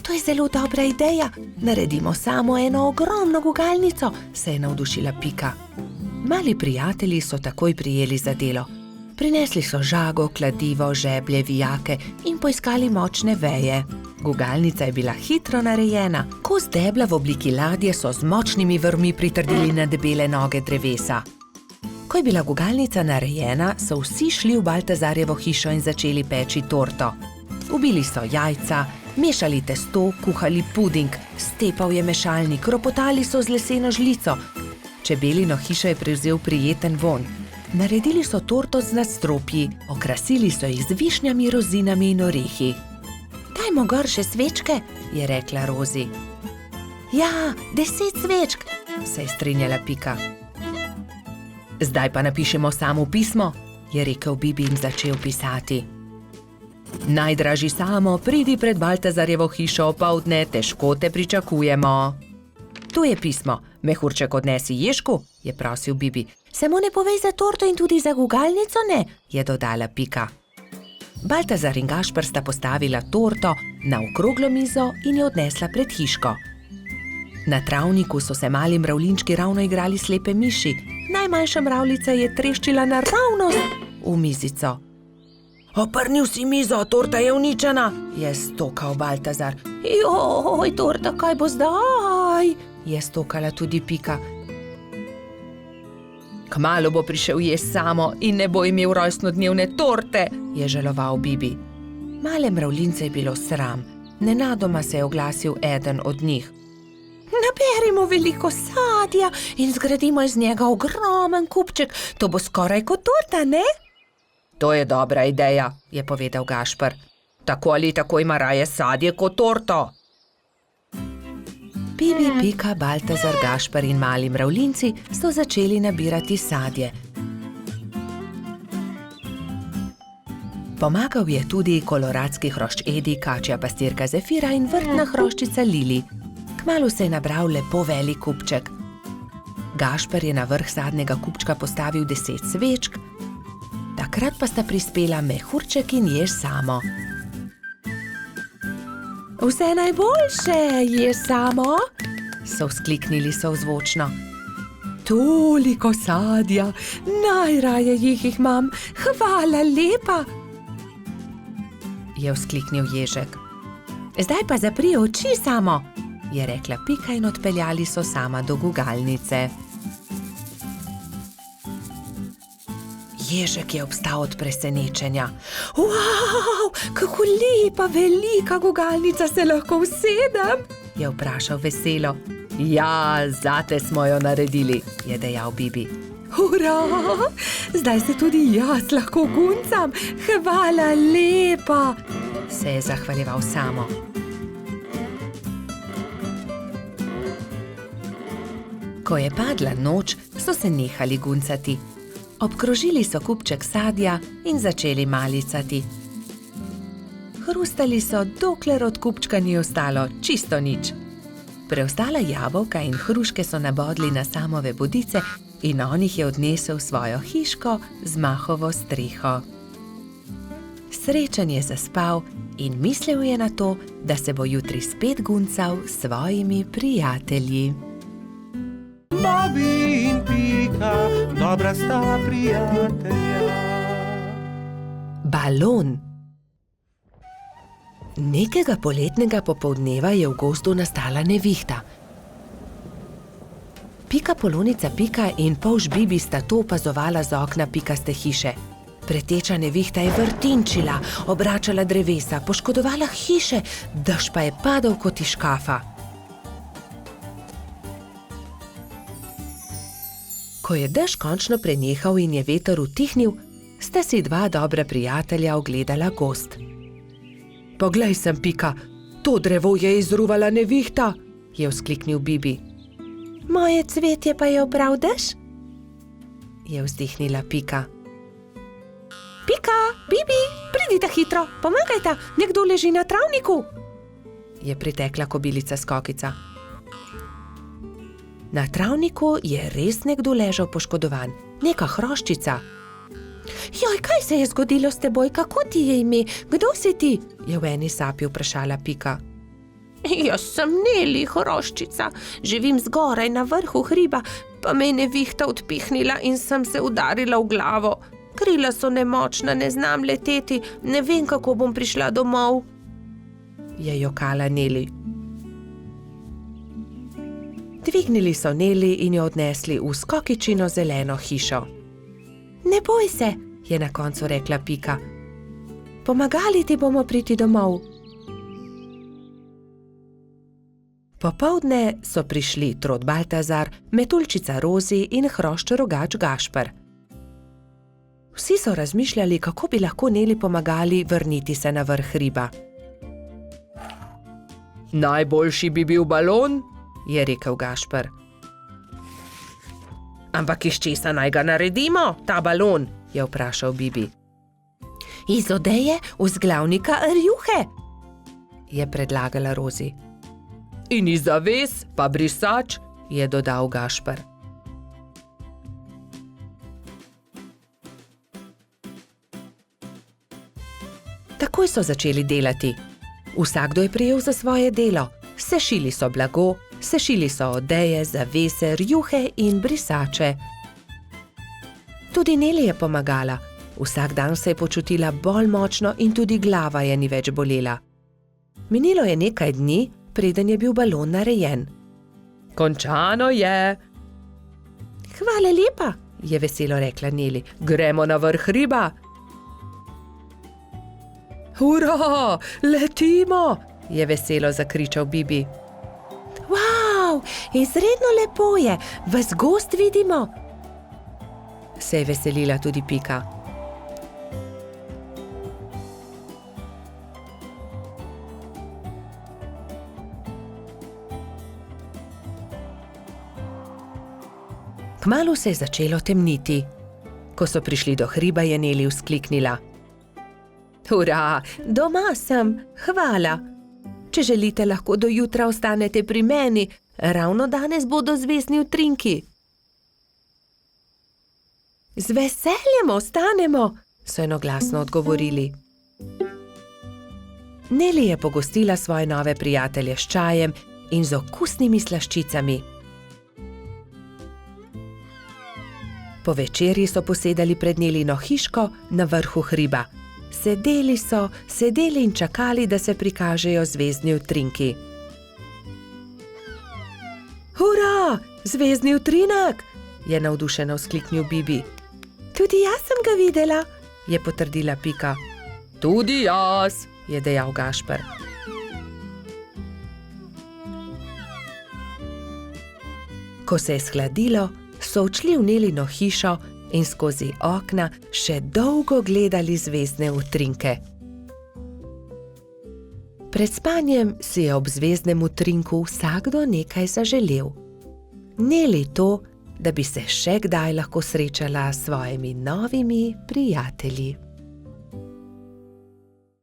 To je zelo dobra ideja. Naredimo samo eno ogromno gugalnico, se je navdušila Pika. Mali prijatelji so takoj prijeli za delo. Prinesli so žago, kladivo, žeblje, vijake in poiskali močne veje. Gugalnica je bila hitro narejena. Kos debla v obliki ladje so z močnimi vrvmi pritrdili na debele noge drevesa. Ko je bila gugalnica narejena, so vsi šli v Baltazarjevo hišo in začeli peči torto. Ubili so jajca, mešali testo, kuhali puding, stepal je mešalnik, ropotali so z leseno žlico. Čebelino hišo je prevzel prijeten vonj. Naredili so torto z nadstropji, okrasili so jih z višnjami, rozinami in orehi. Dajmo gor še svečke, je rekla Rozi. Ja, 10 svečk, se je strinjala Pika. Zdaj pa napišemo samo pismo, je rekel Bibi in začel pisati. Najdražji Samo, pridi pred Baltazarjevo hišo opoldne, težko te pričakujemo. Tu je pismo. Mehurček odnesi ježku, je prosil Bibi. Samo ne povej za torto in tudi za gugalnico ne, je dodala Pika. Baltazar in Gašper sta postavila torto na okroglo mizo in jo odnesla pred hiško. Na travniku so se mali mravljinčki ravno igrali slepe miši. Najmanjša mravljica je treščila naravnost v mizico. Oprnil si mizo, torta je uničena, je stokal Baltazar. Joj, torta, kaj bo zdaj? Je stokala tudi Pika. Kmalu bo prišel jesti samo in ne bo imel rojstnodnevne torte, je žaloval Bibi. Male mravljince je bilo sram. Nenadoma se je oglasil eden od njih. Naberimo veliko sadja in zgradimo iz njega ogromen kupček. To bo skoraj kot torta, ne? To je dobra ideja, je povedal Gašper. Tako ali tako ima raje sadje kot torto. Bibi, Pika, Baltazar, Gašper in mali mravljinci so začeli nabirati sadje. Pomagal je tudi koloradski hrošč Edi, kačja pastirka Zefira in vrtna hroščica Lili. Kmalu se je nabral lepo velik kupček. Gašper je na vrh sadnega kupčka postavil 10 svečk, takrat pa sta prispela Mehurček in Jež Samo. Vse najboljše, Jež Samo, so vzkliknili sozvočno. Toliko sadja, najraje jih imam, hvala lepa, je vzkliknil Ježek. Zdaj pa zapri oči, Samo, je rekla Pika in odpeljali so Sama do gugalnice. Ježek je obstal od presenečenja. Wow, kako lepa, velika gugalnica, se lahko usedem? Je vprašal veselo. Ja, zate smo jo naredili, je dejal Bibi. Hurra, zdaj se tudi jaz lahko guncam, hvala lepa, se je zahvaljeval Samo. Ko je padla noč, so se nehali guncati. Obkrožili so kupček sadja in začeli malicati. Hrustali so, dokler od kupčka ni ostalo čisto nič. Preostala jabolka in hruške so nabodli na Samove bodice in on jih je odnesel v svojo hiško z mahovo streho. Srečen je zaspal in mislil je na to, da se bo jutri spet guncal s svojimi prijatelji. Babi in Pika, dobra sta prijatelja. Balon. Nekega poletnega popoldneva je v gozdu nastala nevihta. Pika Polonica Pika in polž Bibi sta to opazovala z okna pikaste hiše. Preteča nevihta je vrtinčila, obračala drevesa, poškodovala hiše, dež pa je padal kot iz škafa. Ko je dež končno prenehal in je veter utihnil, sta si dva dobra prijatelja ogledala gozd. Poglej sem, Pika, to drevo je izruvala nevihta, je vzkliknil Bibi. Moje cvetje pa je obral dež? Je vzdihnila Pika. Pika, Bibi, pridite hitro, pomagajta, nekdo leži na travniku, je pritekla kobilica Skokica. Na travniku je res nekdo ležal poškodovan, neka hroščica. Joj, kaj se je zgodilo s teboj, kako ti je ime, kdo si ti? Je v eni sapi vprašala Pika. Jaz sem Neli, hroščica, živim zgoraj na vrhu hriba, pa me je nevihta odpihnila in sem se udarila v glavo. Krila so nemočna, ne znam leteti, ne vem, kako bom prišla domov, je jokala Neli. Dvignili so Neli in jo odnesli v Skokičino zeleno hišo. Ne boj se, je na koncu rekla Pika. Pomagali ti bomo priti domov. Popoldne so prišli Trod Baltazar, Metuljčica Rozi in hrošč Rogač Gašper. Vsi so razmišljali, kako bi lahko Neli pomagali vrniti se na vrh hriba. Najboljši bi bil balon, je rekel Gašper. Ampak iz česa naj ga naredimo, ta balon, je vprašal Bibi. Iz odeje vzglavnika rjuhe, je predlagala Rozi. In iz zaves pa brisač, je dodal Gašper. Takoj so začeli delati. Vsakdo je prijel za svoje delo. Sešili so blago, sešili so odeje, zavese, rjuhe in brisače. Tudi Neli je pomagala. Vsak dan se je počutila bolj močno in tudi glava je ni več bolela. Minilo je nekaj dni, preden je bil balon narejen. Končano je. Hvala lepa, je veselo rekla Neli. Gremo na vrh hriba. Hurra, letimo, je veselo zakričal Bibi. Wow, izredno lepo je, ves gozd vidimo. Se je veselila tudi Pika. Kmalu se je začelo temniti. Ko so prišli do hriba, je Neli vzkliknila. Hurra, doma sem, hvala. Če želite, lahko do jutra ostanete pri meni, ravno danes bodo zvezdni utrinki. Z veseljem ostanemo, so enoglasno odgovorili. Neli je pogostila svoje nove prijatelje s čajem in z okusnimi slaščicami. Po večerji so posedali pred Nelino hiško na vrhu hriba. Sedeli in čakali, da se prikažejo zvezdni utrinki. Hurra, zvezdni utrinek, je navdušeno vzkliknil Bibi. Tudi jaz sem ga videla, je potrdila Pika. Tudi jaz, je dejal Gašper. Ko se je shladilo, so odšli v Nelino hišo in skozi okna še dolgo gledali zvezdne utrinke. Pred spanjem si je ob zvezdnem utrinku vsakdo nekaj zaželel. Neli to, da bi se še kdaj lahko srečala s svojimi novimi prijatelji.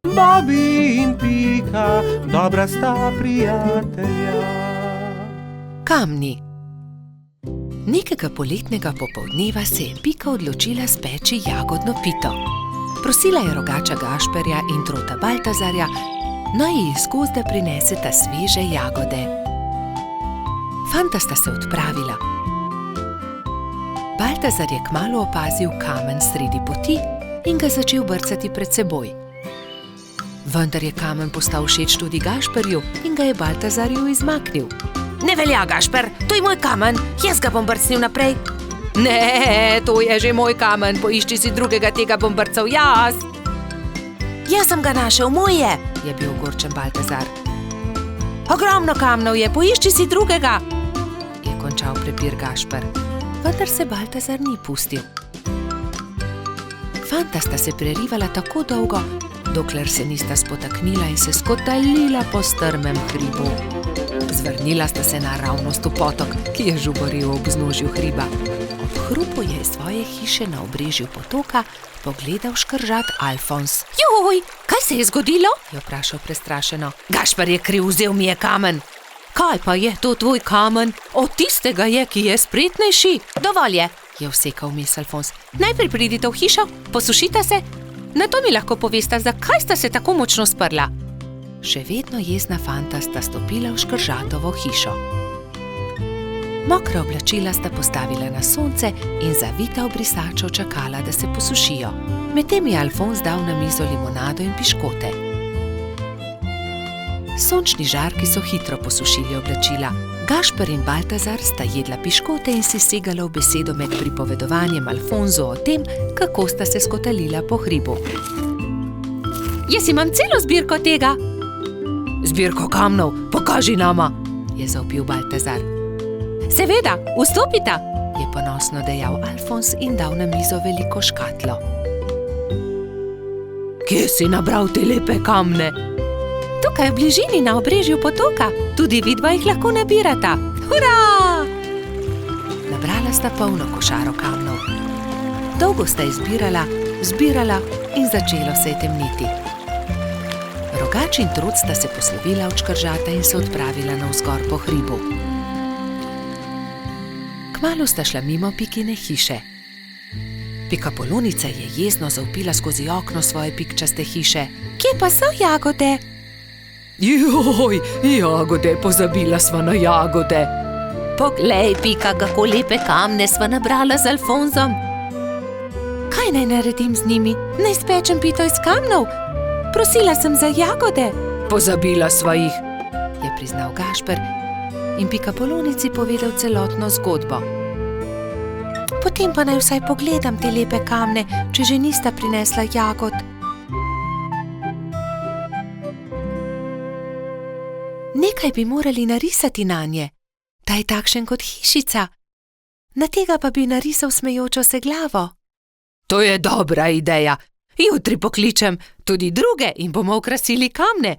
Bobby in Pika, dobra sta prijatelja. Kamni. Nekega poletnega popoldneva se je Pika odločila speči jagodno pito. Prosila je rogača Gašperja in trota Baltazarja, naj ji iz gozda prineseta sveže jagode. Fanta sta se odpravila. Baltazar je kmalu opazil kamen sredi poti in ga začel brcati pred seboj. Vendar je kamen postal všeč tudi Gašperju in ga je Baltazarju izmaknil. Ne velja, Gašper, to je moj kamen, jaz ga bom brcnil naprej. Ne, to je že moj kamen, poišči si drugega, tega bom brcal jaz. Jaz sem ga našel, moj je bil ogorčen Baltazar. Ogromno kamnov je, poišči si drugega, je končal prepir Gašper. Vendar se Baltazar ni pustil. Fanta sta se prerivala tako dolgo, dokler se nista spotaknila in se skotalila po strmem hribu. Zvrnila sta se naravnost v potok, ki je žuboril ob vznožju hriba. Ob hrupu je iz svoje hiše na obrežju potoka pogledal škržat Alfons. Joj, kaj se je zgodilo? Je vprašal prestrašeno. Gašper je kriv, vzel mi je kamen. Kaj pa je to tvoj kamen? Od tistega je, ki je spretnejši. Dovolj je vsekal vmes Alfons. Najprej pridite v hišo, posušite se, nato mi lahko povesta, zakaj sta se tako močno sprla. Še vedno jezna fanta sta stopila v škržatovo hišo. Mokra oblačila sta postavila na sonce in zavita v brisačo čakala, da se posušijo. Medtem je Alfons dal na mizo limonado in piškote. Sončni žarki so hitro posušili oblačila. Gašper in Baltazar sta jedla piškote in si segala v besedo med pripovedovanjem Alfonzu o tem, kako sta se skotalila po hribu. Jaz imam celo zbirko tega. Zbirko kamnov, pokaži nama, je zavpil Baltazar. Seveda, vstopita, je ponosno dejal Alfons in dal na mizo veliko škatlo. Kje si nabral te lepe kamne? Tukaj v bližini na obrežju potoka, tudi vidva jih lahko nabirata. Hurra! Nabrala sta polno košaro kamnov. Dolgo sta izbirala, zbirala in začelo se je temniti. Rogač in trud sta se poslovila od škržata in se odpravila navzgor po hribu. Kmalu sta šla mimo Pikine hiše. Pika Polonica je jezno zavpila skozi okno svoje pikčaste hiše. Kje pa so jagode? Joj, jagode, pozabila sva na jagode. Poglej, Pika, kako lepe kamne sva nabrala z Alfonsom. Kaj naj naredim z njimi? Naj spečem pito iz kamnov? Prosila sem za jagode. Pozabila sva jih, je priznal Gašper in Pikapolonici povedal celotno zgodbo. Potem pa naj vsaj pogledam te lepe kamne, če že nista prinesla jagod. Nekaj bi morali narisati nanje. Ta je takšen kot hišica. Na tega pa bi narisal smejočo se glavo. To je dobra ideja. Jutri pokličem tudi druge in bomo okrasili kamne.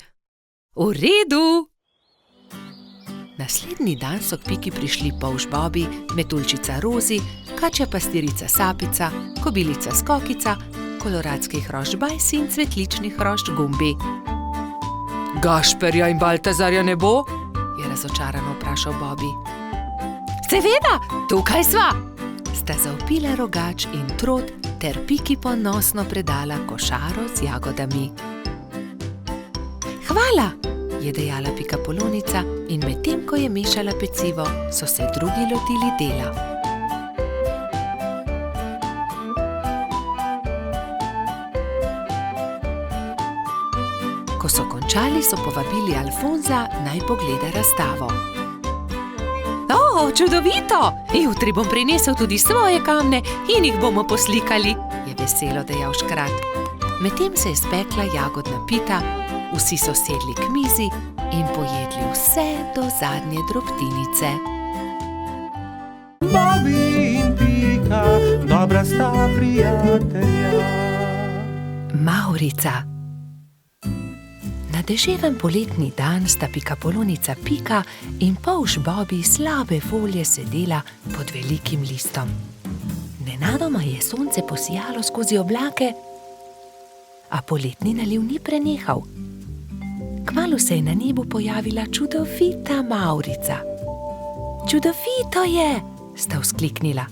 V redu. Naslednji dan so k Piki prišli polž Bobi, metuljčica Rozi, kačja pastirica Sapica, kobilica Skokica, koloradski hrošč Bajsi in cvetlični hrošč Gumbi. Gašperja in Baltazarja ne bo? Je razočarano vprašal Bobi. Seveda, tukaj sva! Sta zavpila Rogač in Trod ter Piki ponosno predala košaro z jagodami. Hvala, je dejala Pikapolonica in medtem, ko je mešala pecivo, so se drugi lotili dela. Ko so končali, so povabili Alfonza, naj pogleda razstavo. O, čudovito! Jutri bom prinesel tudi svoje kamne in jih bomo poslikali, je veselo dejal Škrat. Medtem se je spekla jagodna pita, vsi so sedli k mizi in pojedli vse do zadnje drobtinice. Bobi in Pika, dobra sta prijatelja. Mavrica. Na deževen poletni dan sta Pikapolonica Pika in polž Bobi slabe volje sedela pod velikim listom. Nenadoma je sonce posijalo skozi oblake, a poletni naliv ni prenehal. Kmalu se je na nebu pojavila čudovita Mavrica. Čudovito je, sta vzkliknila.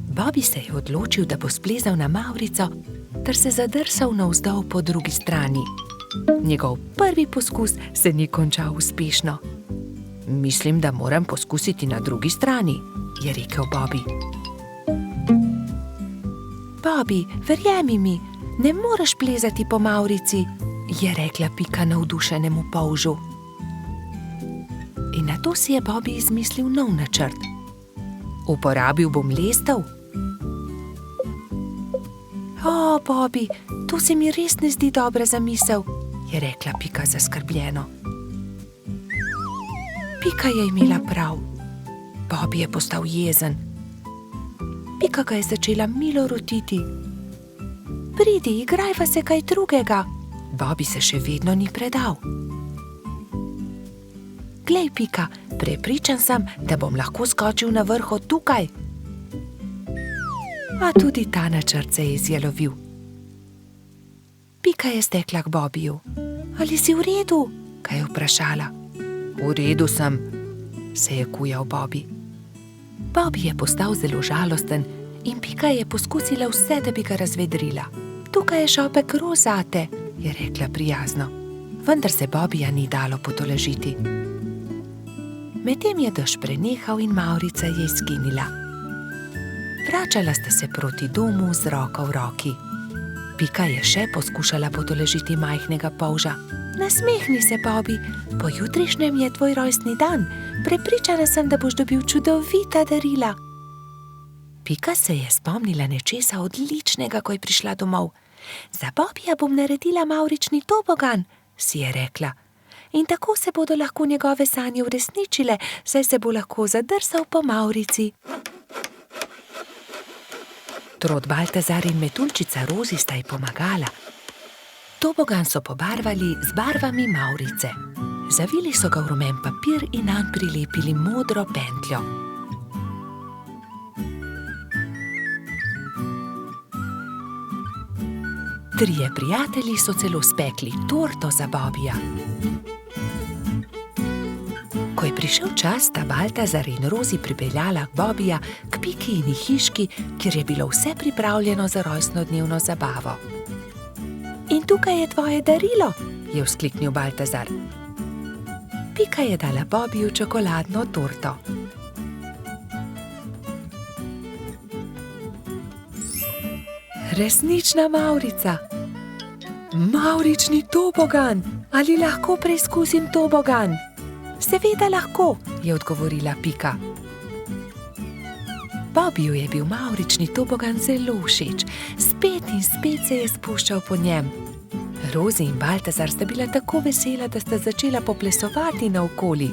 Bobi se je odločil, da bo splezal na Mavrico ter se zadrsal navzdol po drugi strani. Njegov prvi poskus se ni končal uspešno. Mislim, da moram poskusiti na drugi strani, je rekel Bobi. Bobi, verjemi mi, ne moreš plezati po Mavrici, je rekla Pika navdušenemu polžu. In nato si je Bobi izmislil nov načrt. Uporabil bom lestev. O, Bobi, to se mi res ne zdi dobra zamisel, je rekla Pika zaskrbljeno. Pika je imela prav. Bobi je postal jezen. Pika ga je začela milo rotiti. Pridi, igrajva se kaj drugega. Bobi se še vedno ni predal. Glej, Pika, prepričan sem, da bom lahko skočil na vrh od tukaj. A tudi ta načrt se je izjalovil. Pika je stekla k Bobiju. Ali si v redu? Kaj je vprašala. V redu sem, se je kujal Bobi. Bobi je postal zelo žalosten in Pika je poskusila vse, da bi ga razvedrila. Tukaj je šopek roz zate, je rekla prijazno. Vendar se Bobija ni dalo potolažiti. Medtem je dež prenehal in Mavrica je izginila. Vračala sta se proti domu z roko v roki. Pika je še poskušala potolažiti majhnega polža. Nasmehni se, Bobi, pojutrišnjem je tvoj rojstni dan. Prepričana sem, da boš dobil čudovita darila. Pika se je spomnila nečesa odličnega, ko je prišla domov. Za Bobija bom naredila mavrični tobogan, si je rekla. In tako se bodo lahko njegove sanje uresničile, saj se bo lahko zadrsal po Mavrici. Trod Baltazar in metuljčica Rozi sta ji pomagala. Tobogan so pobarvali z barvami Mavrice. Zavili so ga v rumen papir in nanj prilepili modro pentljo. Trije prijatelji so celo spekli torto za Bobija. Ko je prišel čas, sta Baltazar in Rozi pripeljala Bobija k Pikini hiški, kjer je bilo vse pripravljeno za rojstnodnevno zabavo. In tukaj je tvoje darilo, je vzkliknil Baltazar. Pika je dala Bobiju čokoladno torto. Resnična mavrica. Mavrični tobogan. Ali lahko preizkusim tobogan? Seveda lahko, je odgovorila Pika. Bobiju je bil mavrični tobogan zelo všeč. Spet in spet se je spuščal po njem. Rozi in Baltazar sta bila tako vesela, da sta začela poplesovati naokoli.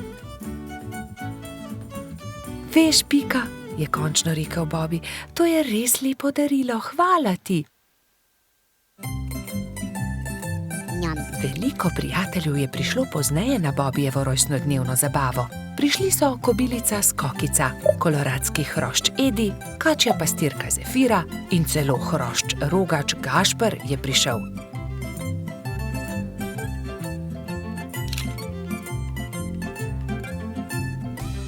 Veš, Pika, je končno rekel Bobi, to je res lepo darilo, hvala ti. Veliko prijateljev je prišlo pozneje na Bobijevo rojstnodnevno zabavo. Prišli so kobilica Skokica, koloradski hrošč Edi, kačja pastirka Zefira in celo hrošč Rogač Gašper je prišel.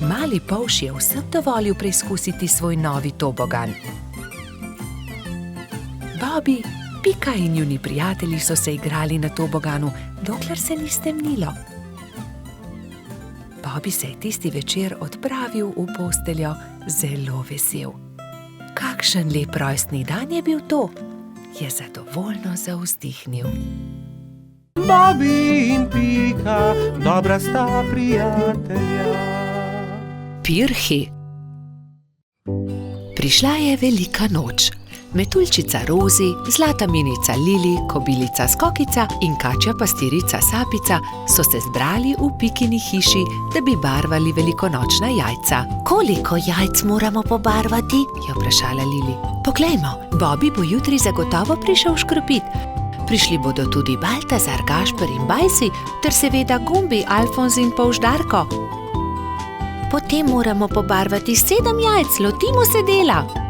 Mali polž je vsem dovolil preizkusiti svoj novi tobogan. Bobi, Pika in njuni prijatelji so se igrali na toboganu, dokler se ni stemnilo. Bobi se je tisti večer odpravil v posteljo zelo vesel. Kakšen lep rojstni dan je bil to, je zadovoljno zavzdihnil. Bobi in Pika, dobra sta prijatelja. Pirhi. Prišla je velika noč. Metuljčica Rozi, zlata minica Lili, kobilica Skokica in kačja pastirica Sapica so se zbrali v Pikini hiši, da bi barvali velikonočna jajca. Koliko jajc moramo pobarvati? Je vprašala Lili. Poglejmo, Bobi bo jutri zagotovo prišel škropit. Prišli bodo tudi Baltazar, Gašper in Bajsi, ter seveda Gumbi, Alfonz in polž Darko. Potem moramo pobarvati 7 jajc, lotimo se dela.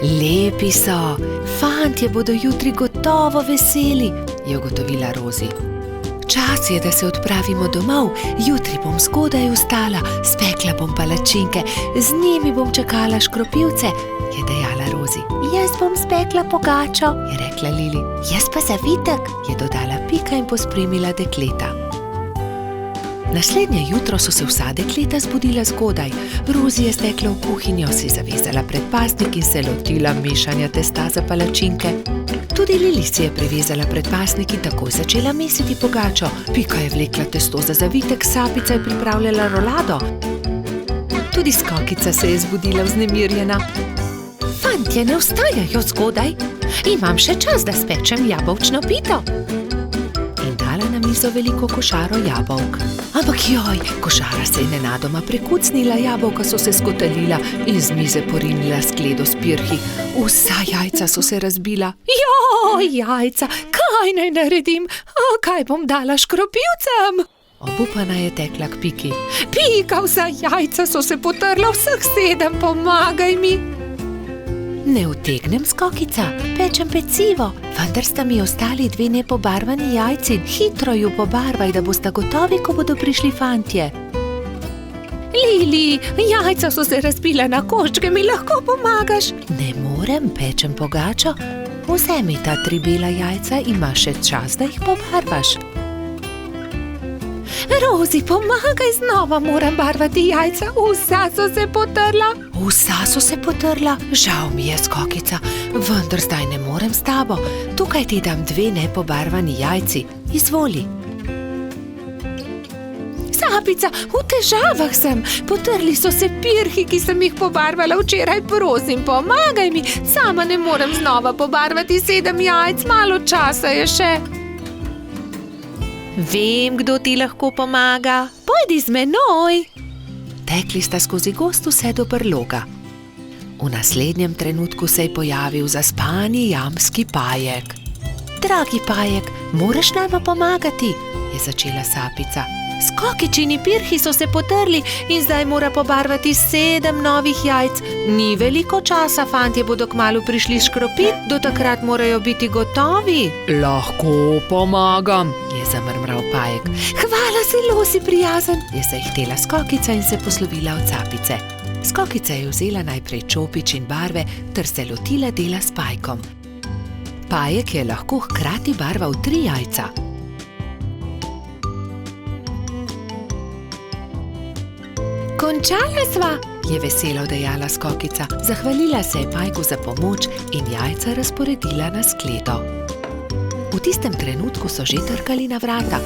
Lepi so, fantje bodo jutri gotovo veseli, je ugotovila Rozi. Čas je, da se odpravimo domov, jutri bom zgodaj vstala, spekla bom palačinke, z njimi bom čakala škropivce, je dejala Rozi. Jaz bom spekla pogačo, je rekla Lili. jaz pa zavitek, Je dodala Pika in pospremila dekleta. Naslednje jutro so se vsa dekleta zbudila zgodaj. Rozi je stekla v kuhinjo, si zavezala predpasnik in se lotila mešanja testa za palačinke. Tudi Lili si je prevezala predpasnik in takoj začela mesiti pogačo. Pika je vlekla testo za zavitek, Sapica je pripravljala rolado. Tudi Skokica se je zbudila vznemirjena. Fantje ne vstajajo zgodaj, imam še čas, da spečem jabolčno pito. In dala na mizo veliko košaro jabolk. Ampak joj, košara se je nenadoma prekucnila, jabolka so se skotalila in z mize porinila skledo s pirhi. Vsa jajca so se razbila. Joj, jajca, kaj naj naredim? Kaj bom dala škropivcem? Obupana je tekla k Piki. Pika, vsa jajca so se potrla, vseh 7, pomagaj mi. Ne utegnem, Skokica, pečem pecivo, vendar sta mi ostali 2 nepobarvani jajci. Hitro ju pobarvaj, da bosta gotovi, ko bodo prišli fantje. Lili, jajca so se razbila na koščke, mi lahko pomagaš? Ne morem, pečem pogačo. Vzemi ta 3 bela jajca, imaš še čas, da jih pobarvaš. Rozi, pomagaj, znova moram barvati jajca, vsa so se potrla. Vsa so se potrla, žal mi je, Skokica, vendar zdaj ne morem s tabo. Tukaj ti dam 2 nepobarvani jajci, izvoli. Sapica, v težavah sem, potrli so se pirhi, ki sem jih pobarvala včeraj, prosim, pomagaj mi, sama ne morem znova pobarvati 7 jajc, malo časa je še. Vem, kdo ti lahko pomaga. Pojdi z menoj. Tekli sta skozi gost vse do brloga. V naslednjem trenutku se je pojavil zaspani jamski Pajek. Dragi Pajek, moraš nama pomagati, je začela Sapica. Skokičini pirhi so se potrli in zdaj mora pobarvati 7 novih jajc. Ni veliko časa, fantje bodo kmalu prišli škropit, do takrat morajo biti gotovi. Lahko pomagam, je zamrmral Pajek. Hvala, zelo si prijazen, je zahtela Skokica in se poslovila od Sapice. Skokica je vzela najprej čopič in barve ter se lotila dela s Pajkom. Pajek je lahko hkrati barval 3 jajca. končala sva. Je veselo dejala Skokica. Zahvalila se je pajku za pomoč in jajca razporedila na skledo. V tistem trenutku so že trkali na vrata.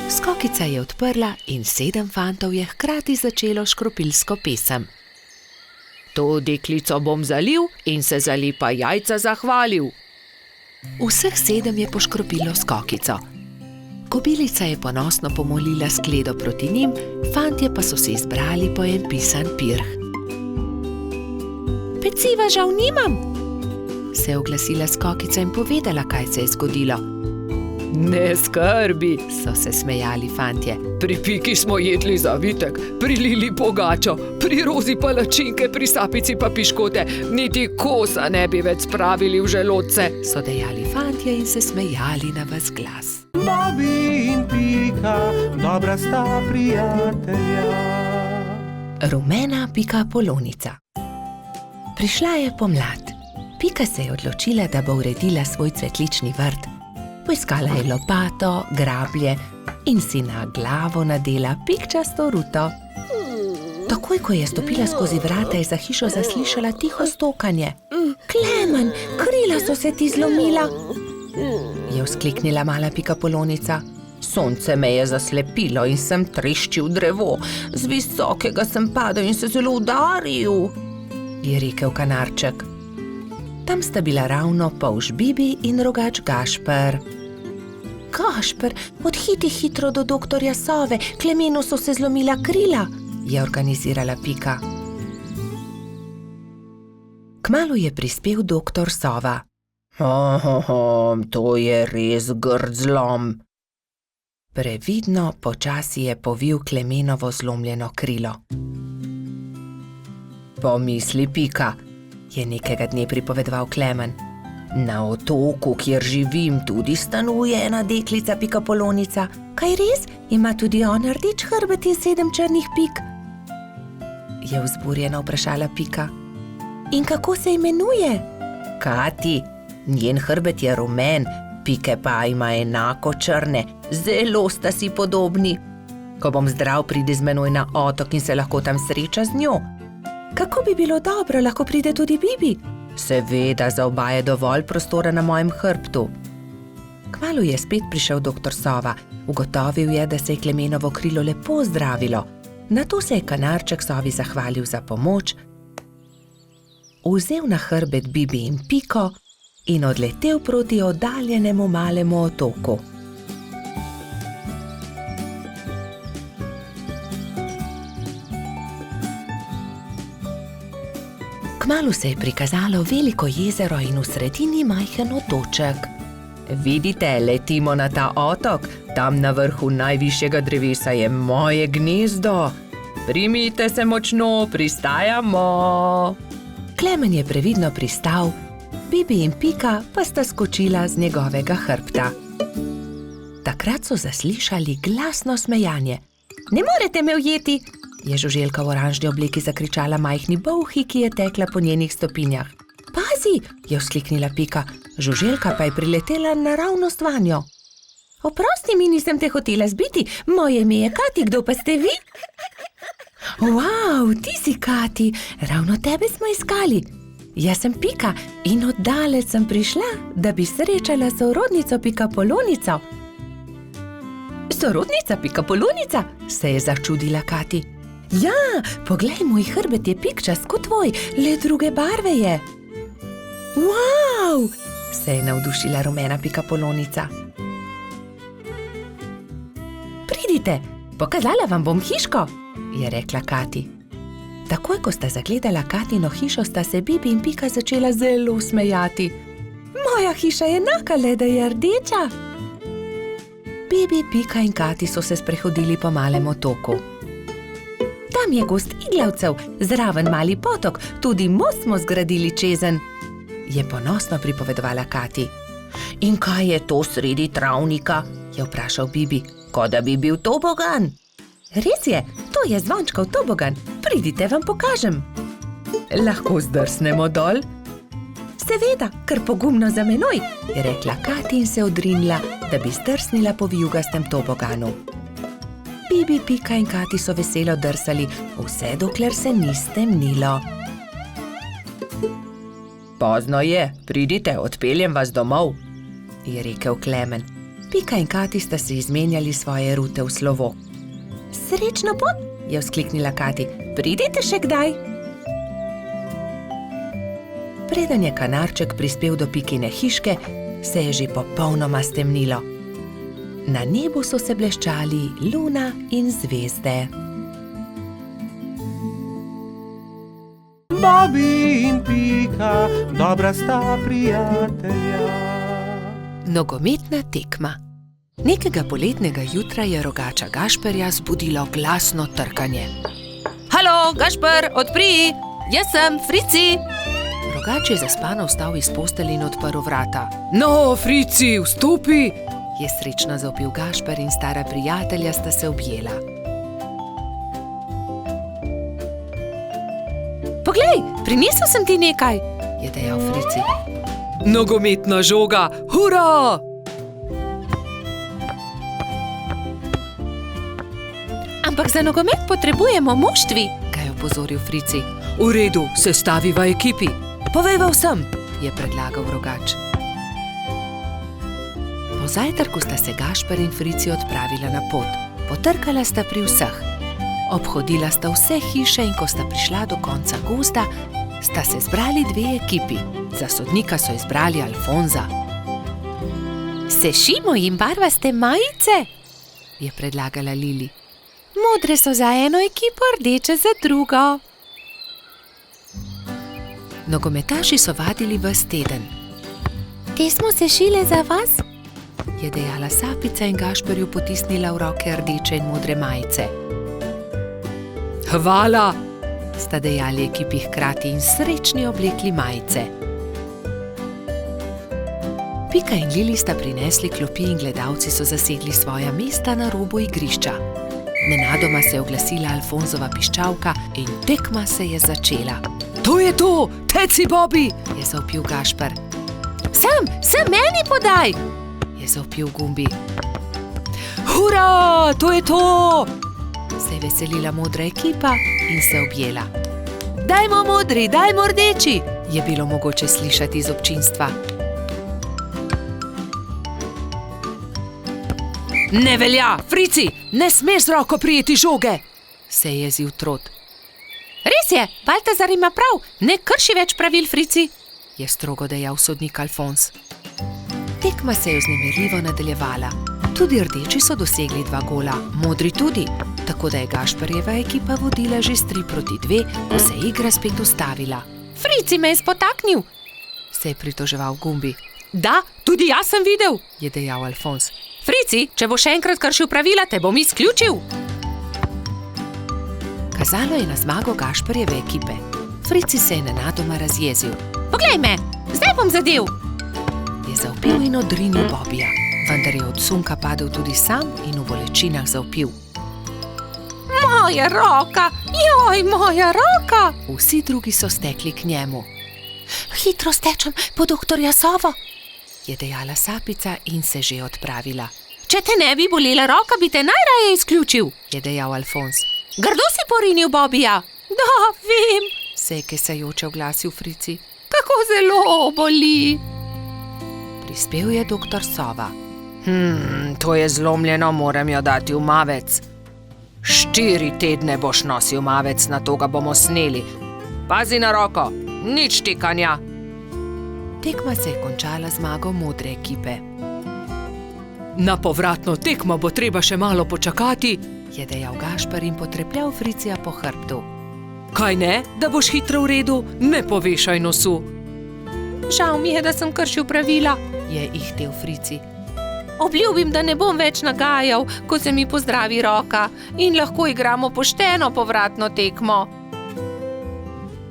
Skokica je odprla in 7 fantov je hkrati začelo škropilsko pesem. To deklico bom zalil in se za lepa jajca zahvalil. Vseh 7 je poškropilo Skokico. Kobilica je ponosno pomolila skledo proti njim, fantje pa so se izbrali po en pisan pirh. Peciva žal nimam, se je oglasila Skokica in povedala, kaj se je zgodilo. Ne skrbi, so se smejali fantje. Pri Piki smo jedli zavitek, pri Lili pogačo, pri Rozi palačinke, pri Sapici pa piškote, niti kosa ne bi več spravili v želodce, so dejali fantje in se smejali na ves glas. Bobby in Pika, dobra sta prijatelja. Rumena pikapolonica. Prišla je pomlad. Pika se je odločila, da bo uredila svoj cvetlični vrt. Poiskala je lopato, grablje in si na glavo nadela pikčasto ruto. Takoj, ko je stopila skozi vrata, je za hišo zaslišala tiho stokanje. Klemen, krila so se ti zlomila, je vzkliknila mala pikapolonica. Sonce me je zaslepilo in sem treščil drevo. Z visokega sem padel in se zelo udaril, je rekel kanarček. Tam sta bila ravno polž Bibi in rogač Gašper. Gašper, odhiti hitro do doktorja Sove, Klemenu so se zlomila krila, je organizirala Pika. Kmalu je prispel doktor Sova. To je res grd zlom. Previdno počasi je povil Klemenovo zlomljeno krilo. Pomisli, Pika, je nekega dne pripovedoval Klemen. Na otoku, kjer živim, tudi stanuje ena deklica pikapolonica. Kaj res? Ima tudi ona rdeč hrbet in 7 črnih pik? Je vzburjeno vprašala Pika. In kako se imenuje? Kati. Njen hrbet je rumen, pike pa ima enako črne. Zelo sta si podobni. Ko bom zdrav, pride z menoj na otok in se lahko tam sreča z njo. Kako bi bilo dobro, lahko pride tudi Bibi? Seveda, za oba je dovolj prostora na mojem hrbtu. Kmalu je spet prišel doktor Sova. Ugotovil je, da se je Klemenovo krilo lepo zdravilo. Nato se je kanarček Sovi zahvalil za pomoč, vzel na hrbet Bibi in Piko in odletel proti oddaljenemu malemu otoku. Kmalu se je prikazalo veliko jezero in v sredini majhen otoček. Vidite, letimo na ta otok, tam na vrhu najvišjega drevesa je moje gnezdo. Primite se močno, pristajamo. Klemen je previdno pristal, Bibi in Pika pa sta skočila z njegovega hrbta. Takrat so zaslišali glasno smejanje. Ne morete me ujeti, je žuželka v oranžni obleki zakričala majhni bolhi, ki je tekla po njenih stopinjah. Pazi, je vzkliknila Pika, žuželka pa je priletela naravnost vanjo. Oprosti mi, nisem te hotela zbiti, moje ime je Kati, kdo pa ste vi? Wow, ti si Kati, ravno tebe smo iskali. Jaz sem Pika in oddaleč sem prišla, da bi srečala sorodnico pikapolonico. Sorodnica pikapolonica, se je začudila Kati. Ja, poglej, moj hrbet je pikčast kot tvoj, le druge barve je. Wow, se je navdušila rumena pikapolonica. Pridite, pokazala vam bom hiško, je rekla Kati. Takoj, ko sta zagledala Katino hišo, sta se Bibi in Pika začela zelo smejati. Moja hiša je enaka, le da je rdeča. Bibi, Pika in Kati so se sprehodili po malem otoku. Tam je gozd iglavcev, zraven mali potok, tudi most smo zgradili čezenj, je ponosno pripovedovala Kati. In kaj je to sredi travnika? Je vprašal Bibi. Kot da bi bil tobogan. Res je, to je zvončkov tobogan, pridite, vam pokažem. Lahko zdrsnemo dol? Seveda, kar pogumno za menoj, je rekla Kati in se odrinila, da bi zdrsnila po vijugastem toboganu. Bibi, Pika in Kati so veselo drsali, vse dokler se ni stemnilo. Pozno je, pridite, odpeljem vas domov, je rekel Klemen. Pika in Kati sta se izmenjali svoje rute v slovo. Srečno pot, je vzkliknila Kati, pridite še kdaj. Preden je kanarček prispel do Pikine hiške, se je že popolnoma stemnilo. Na nebu so se bleščali luna in zvezde. Bobby in Pika, dobra sta prijatelja. Nogometna tekma. Nekega poletnega jutra je rogača Gašperja zbudilo glasno trkanje. Halo, Gašper, odpri! Jaz sem, Frici! Rogač je zaspano vstal iz postelje in odprl vrata. No, Frici, vstopi! Je srečno zavpil Gašper in stara prijatelja sta se objela. Poglej, prinesel sem ti nekaj, je dejal Frici. Nogometna žoga, hura! Ampak za nogomet potrebujemo moštvi, ga je opozoril Frici. V redu, sestaviva ekipi. Povejva vsem, je predlagal rogač. Po zajtrku sta se Gašper in Frici odpravila na pot. Potrkala sta pri vseh. Obhodila sta vse hiše in ko sta prišla do konca gozda, sta se zbrali dve ekipi. Za sodnika so izbrali Alfonza. Sešimo jim barvaste majice, je predlagala Lili. Modre so za eno ekipo, rdeče za drugo. Nogometaši so vadili ves teden. Te smo sešile za vas, je dejala Sapica in Gašperju potisnila v roke rdeče in modre majice. Hvala, sta dejali ekipi hkrati in srečni oblekli majice. Pika in Lili sta prinesli klopi in gledalci so zasedli svoja mesta na robu igrišča. Nenadoma se je oglasila Alfonzova piščalka in tekma se je začela. To je to, teci Bobby, je zavpil Gašper. Sem meni podaj, je zavpil Gumbi. Hura, to je to, se je veselila modra ekipa in se objela. Dajmo modri, dajmo rdeči, je bilo mogoče slišati iz občinstva. Ne velja, Frici, ne smeš z roko prijeti žoge, se je jezil Trot. Res je, Baltazar ima prav, ne krši več pravil, Frici, je strogo dejal sodnik Alfons. Tekma se je vznemirljivo nadaljevala. Tudi rdeči so dosegli 2 gola, modri tudi, tako da je Gašperjeva ekipa vodila že s 3-2, ko se je igra spet ustavila. Frici me je spotaknil, se je pritoževal Gumbi. Da, tudi jaz sem videl, je dejal Alfons. Frici, če bo še enkrat kršil pravila, te bom izključil. Kazalo je na zmago Gašperjeve ekipe. Frici se je nenadoma razjezil. Poglej me, zdaj bom zadev, je zavpil in odrinil Bobija, vendar je od sunka padel tudi sam in v bolečinah zavpil. Moja roka, joj, moja roka! Vsi drugi so stekli k njemu. Hitro stečem po doktorja Sovo, je dejala Sapica in se že odpravila. Če te ne bi bolela roka, bi te najraje izključil, je dejal Alfons. Grdo si porinil Bobija. Da, vem, se je kesajoče oglasil Frici. Kako zelo boli. Prispel je doktor Sova. To je zlomljeno, moram jo dati v mavec. 4 tedne boš nosil mavec, na to ga bomo sneli. Pazi na roko, nič tikanja. Tekma se je končala zmago modre ekipe. Na povratno tekmo bo treba še malo počakati, je dejal Gašper in potrepljal Fricija po hrbtu. Kaj ne, da boš hitro v redu, ne povešaj nosu. Žal mi je, da sem kršil pravila, je ihtel Frici. Obljubim, da ne bom več nagajal, ko se mi pozdravi roka in lahko igramo pošteno povratno tekmo.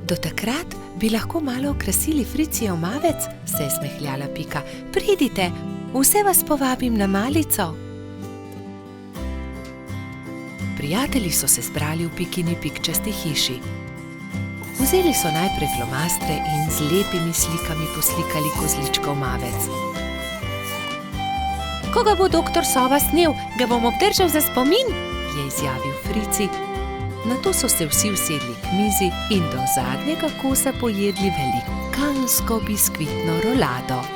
Do takrat bi lahko malo okrasili Fricijev mavec, se je smehljala Pika. Pridite, vse vas povabim na malico. Prijatelji so se zbrali v Pikini pikčasti hiši. Vzeli so najprej flomastre in z lepimi slikami poslikali kozličkov mavec. Ko ga bo doktor Sova snel, ga bom obdržal za spomin, je izjavil Frici. Nato so se vsi usedli k mizi in do zadnjega kosa pojedli velikansko biskvitno rolado.